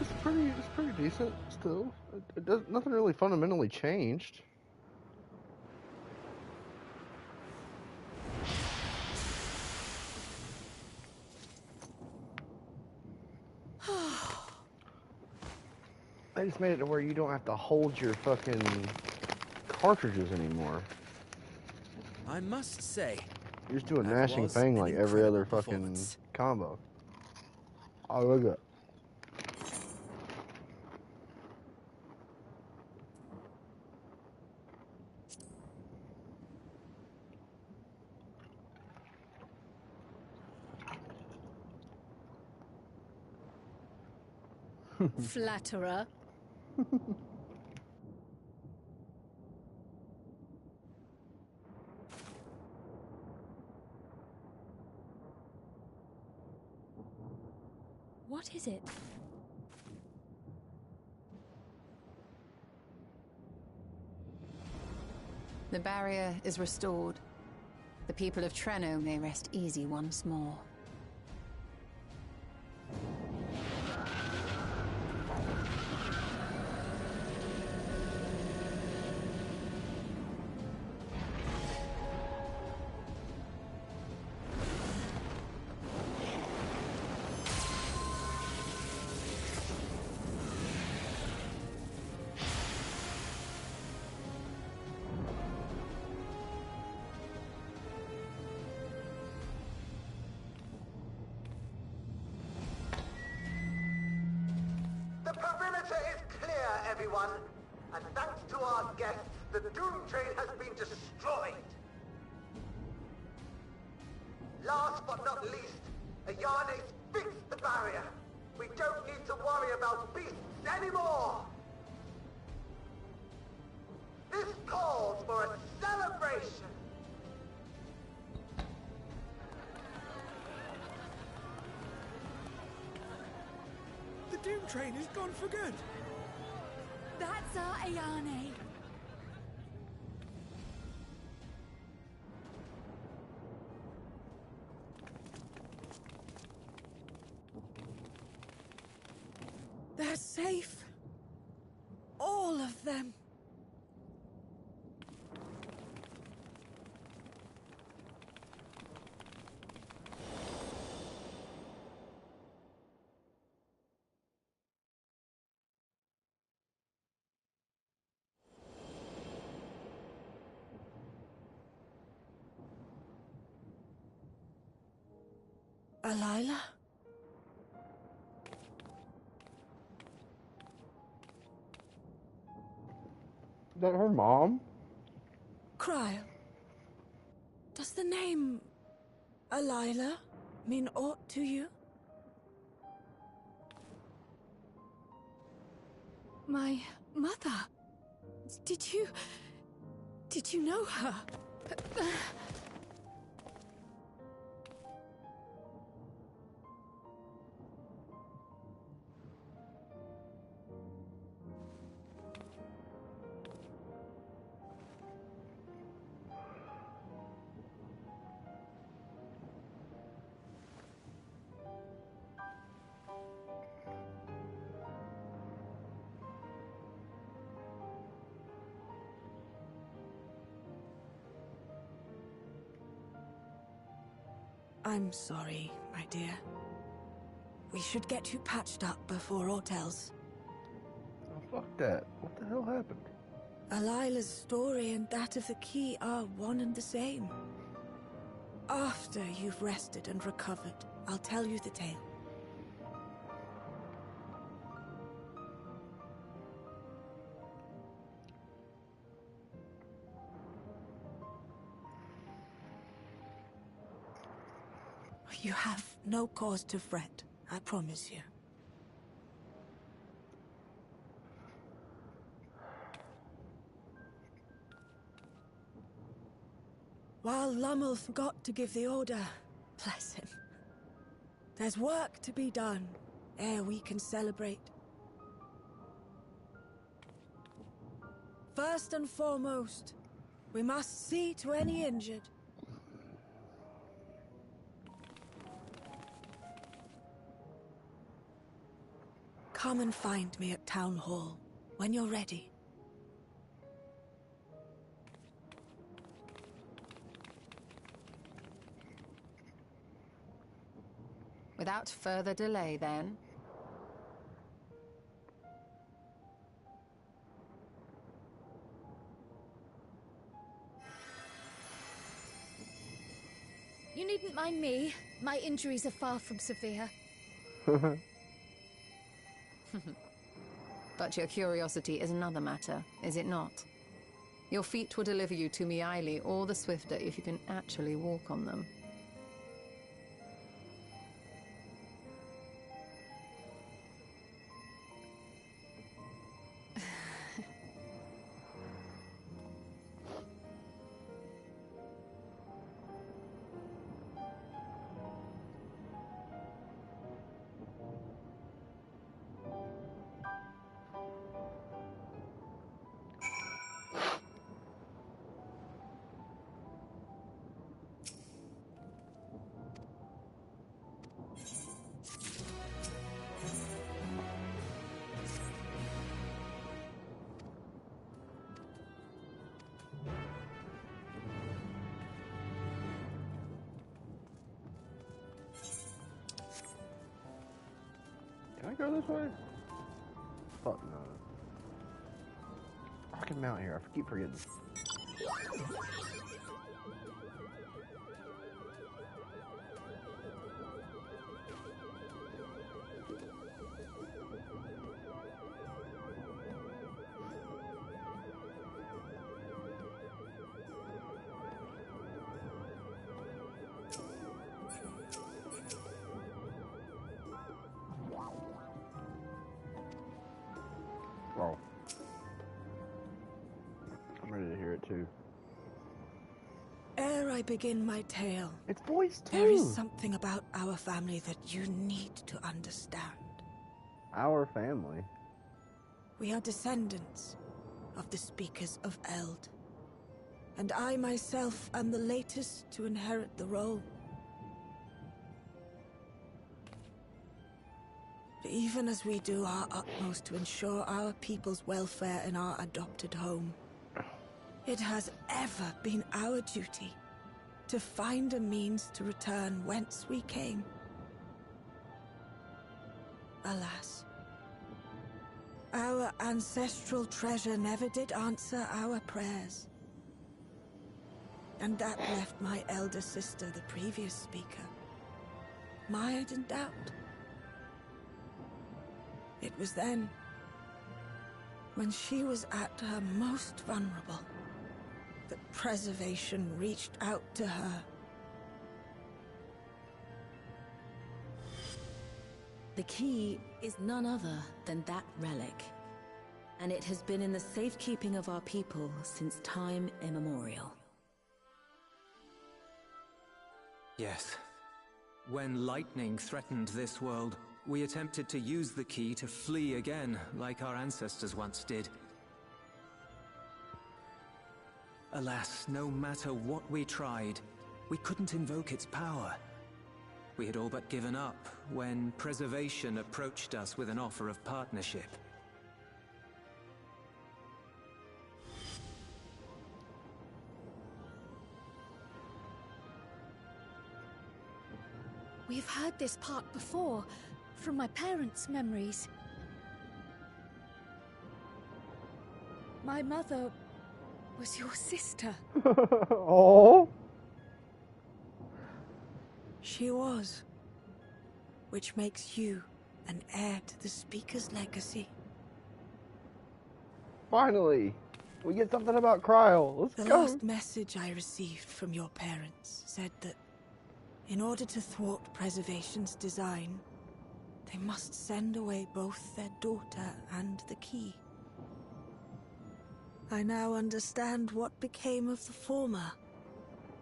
It's pretty decent still. It does nothing really fundamentally changed. They just made it to where you don't have to hold your fucking cartridges anymore. I must say, You're just doing that mashing was thing an like every other incredible fucking performance. combo. Oh, look at Flatterer. What is it? The barrier is restored. The people of Treno may rest easy once more. The perimeter is clear, everyone. And thanks to our guests, the Doom Train has been destroyed. Last but not least, Ayane's fixed the barrier. We don't need to worry about beasts anymore. This calls for a celebration. The Doom Train is gone for good. That's our Ayane. They're safe. All of them. Alila? Is that her mom? Cryle. Does the name Alila mean aught to you? My mother. Did you know her? I'm sorry, my dear. We should get you patched up before aught else. Oh, fuck that. What the hell happened? Alila's story and that of the key are one and the same. After you've rested and recovered, I'll tell you the tale. You have no cause to fret, I promise you. While Lummel forgot to give the order, bless him, there's work to be done ere we can celebrate. First and foremost, we must see to any injured. Come and find me at Town Hall when you're ready. Without further delay, then. You needn't mind me. My injuries are far from severe. But your curiosity is another matter, is it not? Your feet will deliver you to Miaili all the swifter if you can actually walk on them. Can I go this way? Fuck no. I can mount here. I keep forgetting. Oh. I'm ready to hear it too. Ere I begin my tale, It's voice too. there is something about our family that you need to understand. Our family. We are descendants of the speakers of Eld. And I myself am the latest to inherit the role. Even as we do our utmost to ensure our people's welfare in our adopted home, it has ever been our duty to find a means to return whence we came. Alas, our ancestral treasure never did answer our prayers. And that left my elder sister, the previous speaker, mired in doubt. It was then, when she was at her most vulnerable, that preservation reached out to her. The key is none other than that relic, and it has been in the safekeeping of our people since time immemorial. Yes. When lightning threatened this world, we attempted to use the key to flee again, like our ancestors once did. Alas, no matter what we tried, we couldn't invoke its power. We had all but given up when Preservation approached us with an offer of partnership. We've heard this part before, from my parents' memories. My mother was your sister. Oh. She was. Which makes you an heir to the Speaker's legacy. Finally, we get something about Kryl. Let's The go. last message I received from your parents said that in order to thwart Preservation's design, they must send away both their daughter and the key. I now understand what became of the former.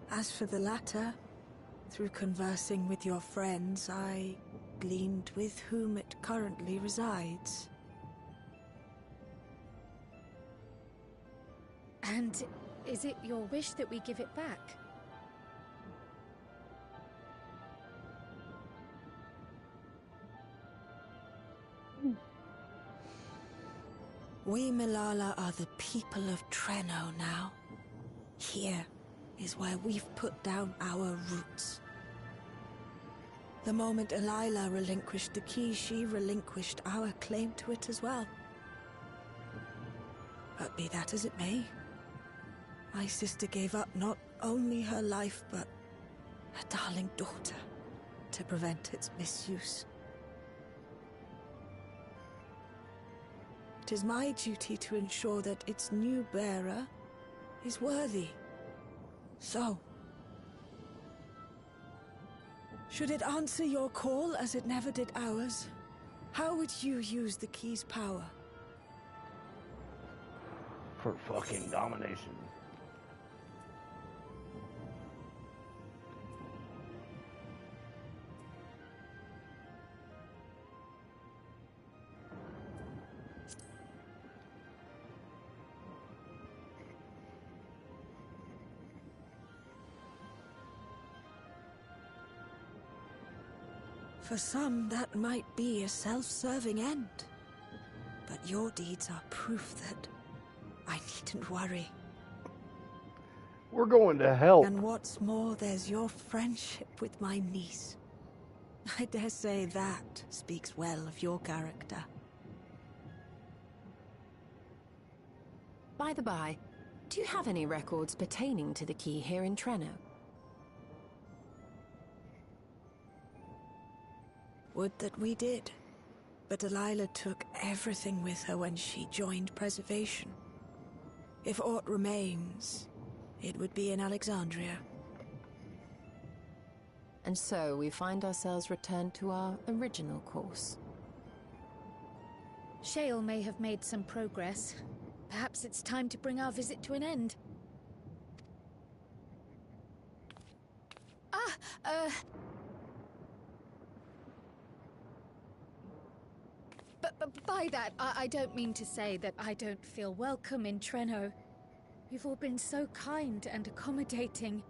As for the latter, through conversing with your friends, I gleaned with whom it currently resides. And is it your wish that we give it back? We Milala are the people of Treno now. Here is where we've put down our roots. The moment Elila relinquished the key, she relinquished our claim to it as well. But be that as it may, my sister gave up not only her life, but her darling daughter, to prevent its misuse. It is my duty to ensure that its new bearer is worthy. So, should it answer your call as it never did ours, how would you use the key's power? For fucking domination. For some, that might be a self-serving end. But your deeds are proof that I needn't worry. We're going to help. And what's more, there's your friendship with my niece. I dare say that speaks well of your character. By the by, do you have any records pertaining to the key here in Treno? Would that we did. But Delilah took everything with her when she joined Preservation. If aught remains, it would be in Alexandria. And so we find ourselves returned to our original course. Shale may have made some progress. Perhaps it's time to bring our visit to an end. But by that, I don't mean to say that I don't feel welcome in Treno. You've all been so kind and accommodating.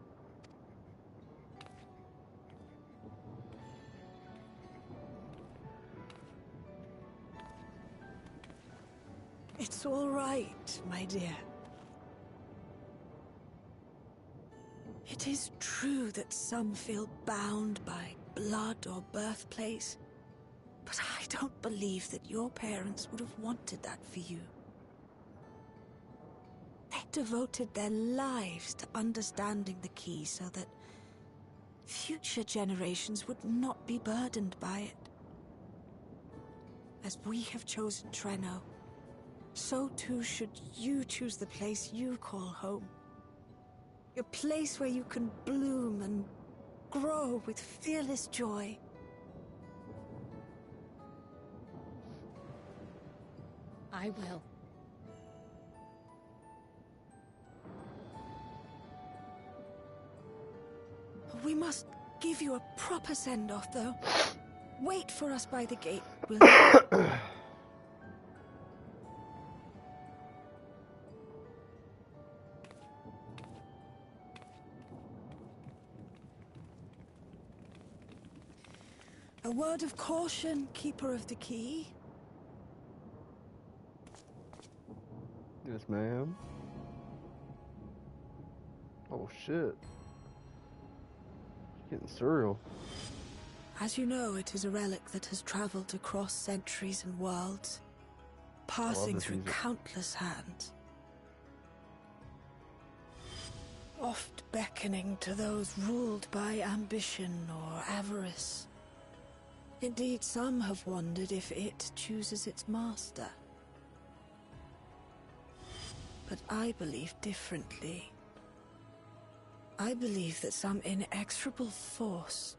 It's all right, my dear. It is true that some feel bound by blood or birthplace, but I don't believe that your parents would have wanted that for you. They devoted their lives to understanding the key so that future generations would not be burdened by it. As we have chosen Treno, so too should you choose the place you call home. A place where you can bloom and grow with fearless joy. I will. We must give you a proper send-off, though. Wait for us by the gate, will you? A word of caution, Keeper of the Key. Yes, ma'am. Oh, shit. Getting surreal. As you know, it is a relic that has traveled across centuries and worlds, passing through countless hands. Oft beckoning to those ruled by ambition or avarice. Indeed, some have wondered if it chooses its master. But I believe differently. I believe that some inexorable force,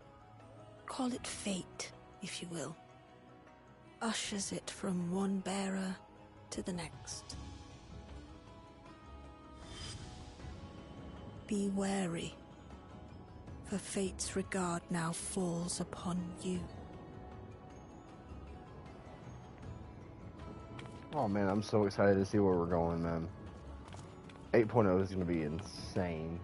call it fate, if you will, ushers it from one bearer to the next. Be wary, for fate's regard now falls upon you. Oh man, I'm so excited to see where we're going, man. 8.0 is going to be insane.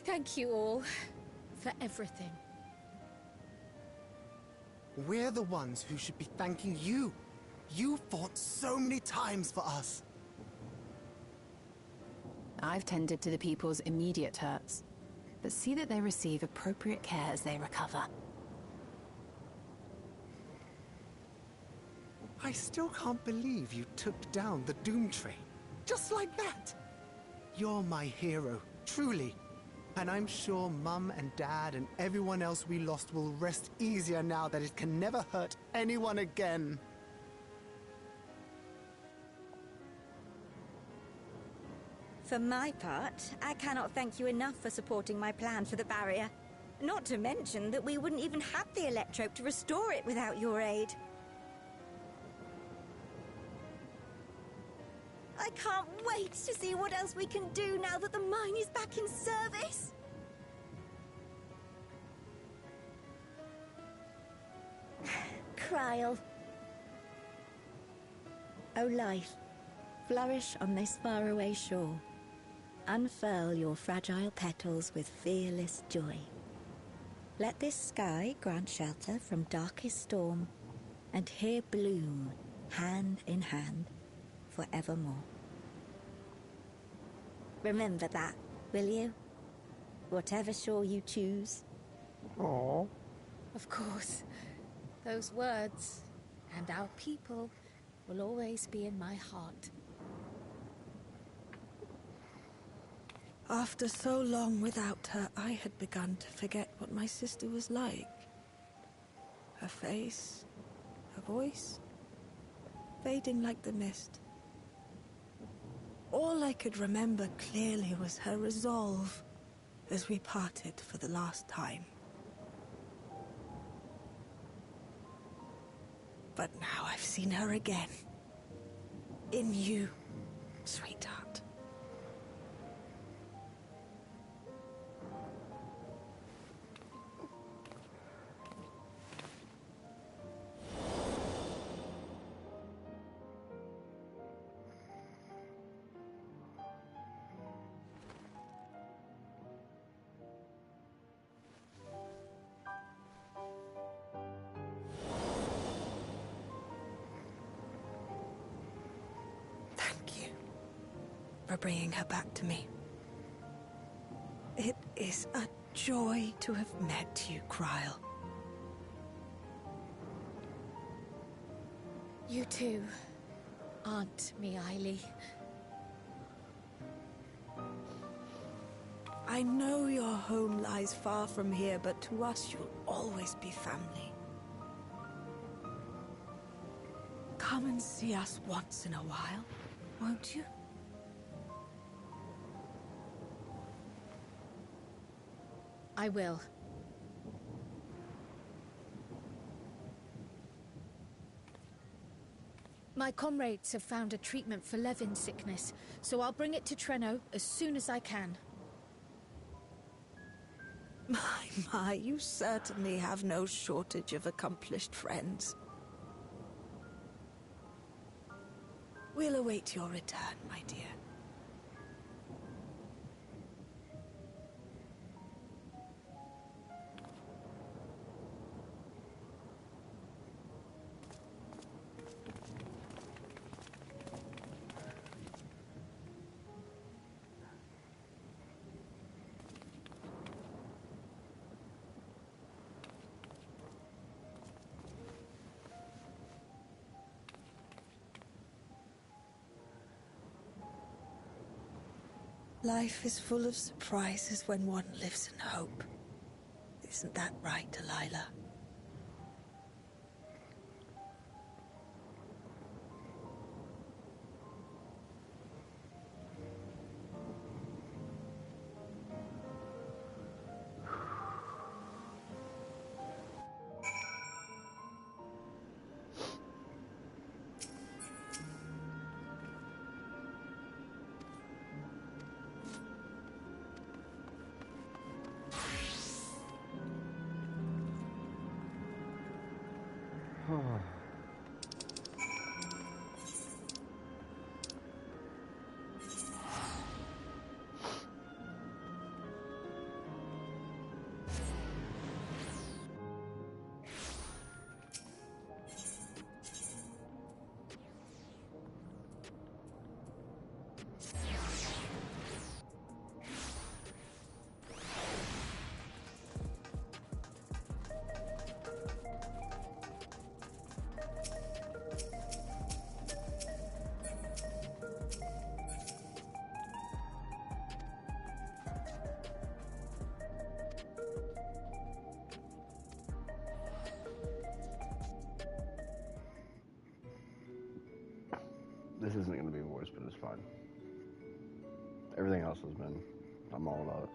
Thank you all for everything. We're the ones who should be thanking you. You fought so many times for us. I've tended to the people's immediate hurts, but see that they receive appropriate care as they recover. I still can't believe you took down the Doom Train. Just like that. You're my hero, truly. And I'm sure Mum and Dad and everyone else we lost will rest easier now that it can never hurt anyone again. For my part, I cannot thank you enough for supporting my plan for the barrier. Not to mention that we wouldn't even have the electrope to restore it without your aid. I can't wait to see what else we can do now that the mine is back in service. Kryl. O life, flourish on this faraway shore. Unfurl your fragile petals with fearless joy. Let this sky grant shelter from darkest storm, and here bloom, hand in hand, forevermore. Remember that, will you? Whatever shore you choose. Aww. Of course. Those words, and our people, will always be in my heart. After so long without her, I had begun to forget what my sister was like. Her face, her voice, fading like the mist. All I could remember clearly was her resolve as we parted for the last time. But now I've seen her again. In you, sweetheart. For bringing her back to me. It is a joy to have met you, Kryl. You too, Aunt Miaili. I know your home lies far from here, but to us you'll always be family. Come and see us once in a while, won't you? I will. My comrades have found a treatment for Levin's sickness, so I'll bring it to Treno as soon as I can. My, you certainly have no shortage of accomplished friends. We'll await your return, my dear. Life is full of surprises when one lives in hope. Isn't that right, Delilah? This isn't going to be voice, but it's fine. Everything else has been. I'm all about it.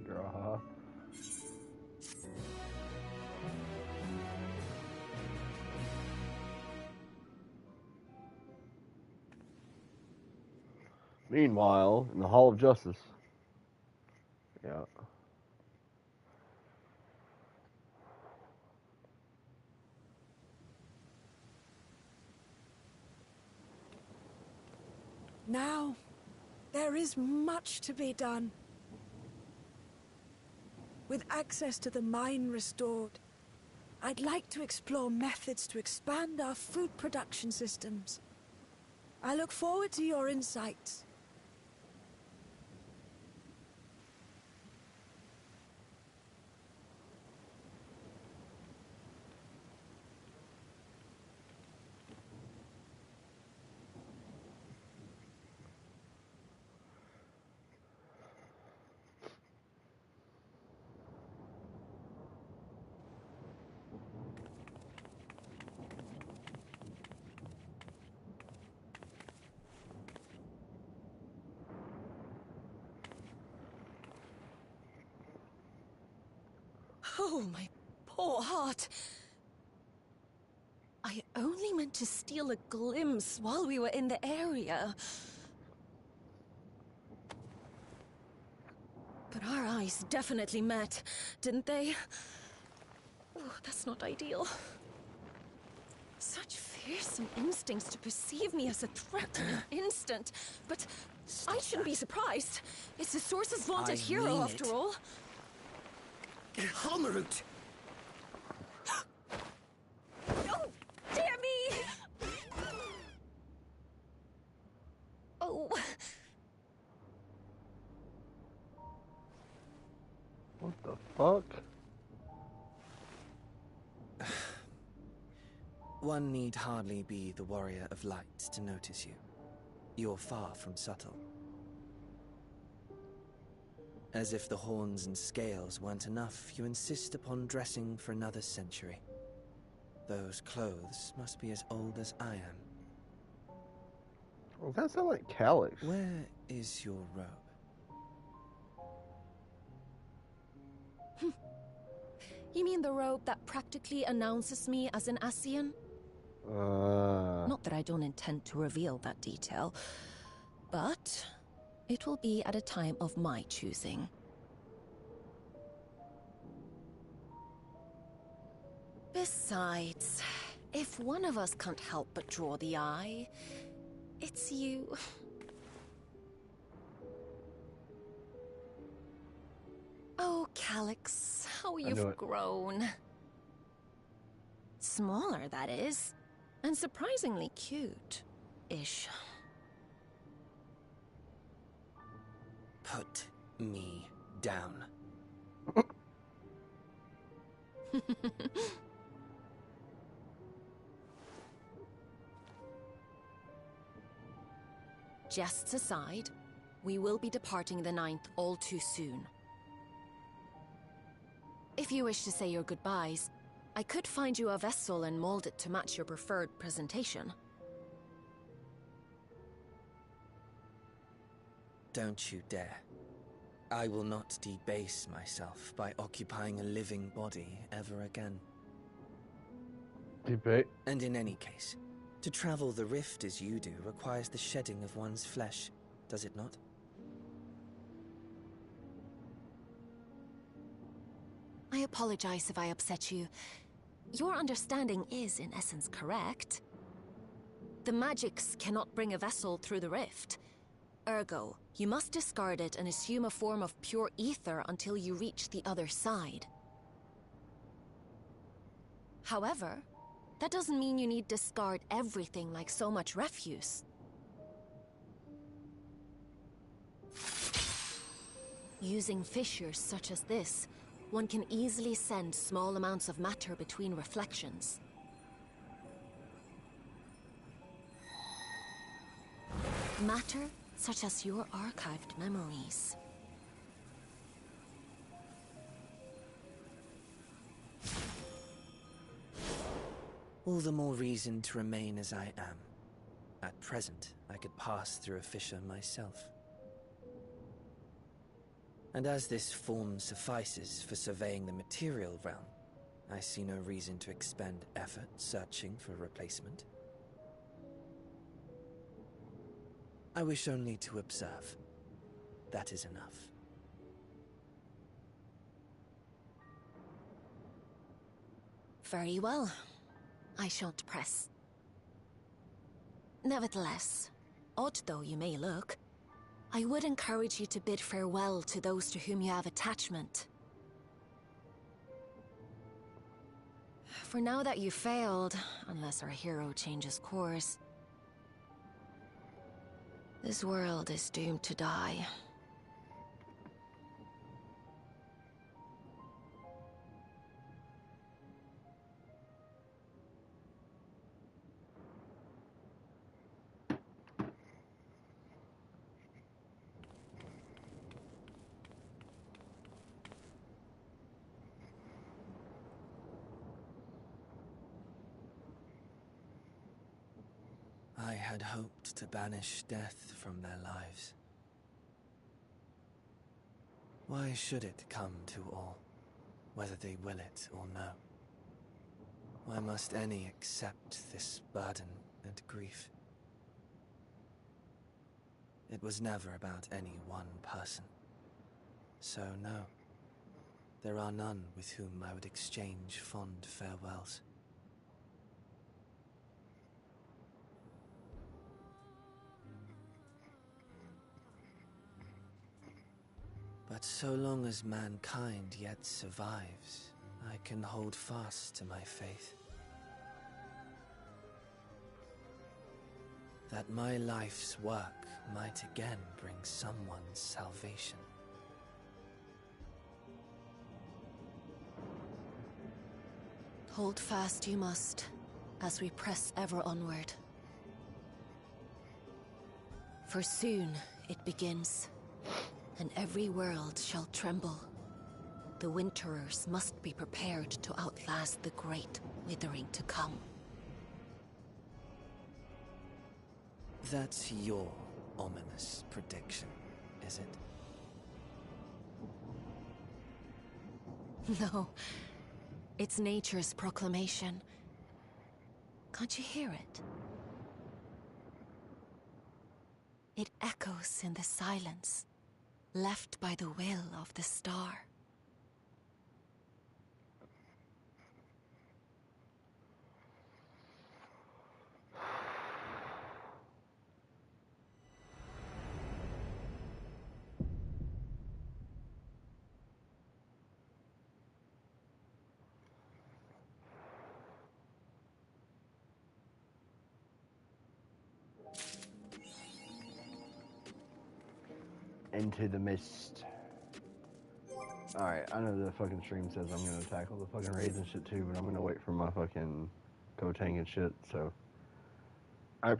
Girl, Meanwhile, in the Hall of Justice. Yeah. Now, there is much to be done. With access to the mine restored, I'd like to explore methods to expand our food production systems. I look forward to your insights. Oh, my poor heart. I only meant to steal a glimpse while we were in the area. But our eyes definitely met, didn't they? Oh, that's not ideal. Such fearsome instincts to perceive me as a threat in an instant. But I shouldn't be surprised. It's the Source's vaunted hero, after all. Halmarut! Oh, dear me! Oh. What the fuck? One need hardly be the warrior of light to notice you. You're far from subtle. As if the horns and scales weren't enough, you insist upon dressing for another century. Those clothes must be as old as I am. Well, that sounds like Calyx. Where is your robe? You mean the robe that practically announces me as an Ascian? Not that I don't intend to reveal that detail. But it will be at a time of my choosing. Besides, if one of us can't help but draw the eye, it's you. Oh, Calyx, how you've grown. Smaller, that is. And surprisingly cute-ish. Put me down. Jests aside, we will be departing the 9th all too soon. If you wish to say your goodbyes, I could find you a vessel and mold it to match your preferred presentation. Don't you dare. I will not debase myself by occupying a living body ever again. Debate. And in any case, to travel the rift as you do requires the shedding of one's flesh, does it not? I apologize if I upset you. Your understanding is, in essence, correct. The magics cannot bring a vessel through the rift. Ergo, you must discard it and assume a form of pure ether until you reach the other side. However, that doesn't mean you need discard everything like so much refuse. Using fissures such as this, one can easily send small amounts of matter between reflections. Matter such as your archived memories. All the more reason to remain as I am. At present, I could pass through a fissure myself. And as this form suffices for surveying the material realm, I see no reason to expend effort searching for a replacement. I wish only to observe. That is enough. Very well. I shan't press. Nevertheless, odd though you may look, I would encourage you to bid farewell to those to whom you have attachment. For now that you failed, unless our hero changes course, this world is doomed to die. I had hoped to banish death from their lives. Why should it come to all, whether they will it or no? Why must any accept this burden and grief? It was never about any one person. So no, there are none with whom I would exchange fond farewells. But so long as mankind yet survives, I can hold fast to my faith. That my life's work might again bring someone's salvation. Hold fast you must, as we press ever onward. For soon it begins, and every world shall tremble. The Winterers must be prepared to outlast the great withering to come. That's your ominous prediction, is it? No, it's nature's proclamation. Can't you hear it? It echoes in the silence, left by the will of the star. Into the mist. Alright, I know the fucking stream says I'm gonna tackle the fucking raids and shit too, but I'm gonna wait for my fucking go tank and shit, so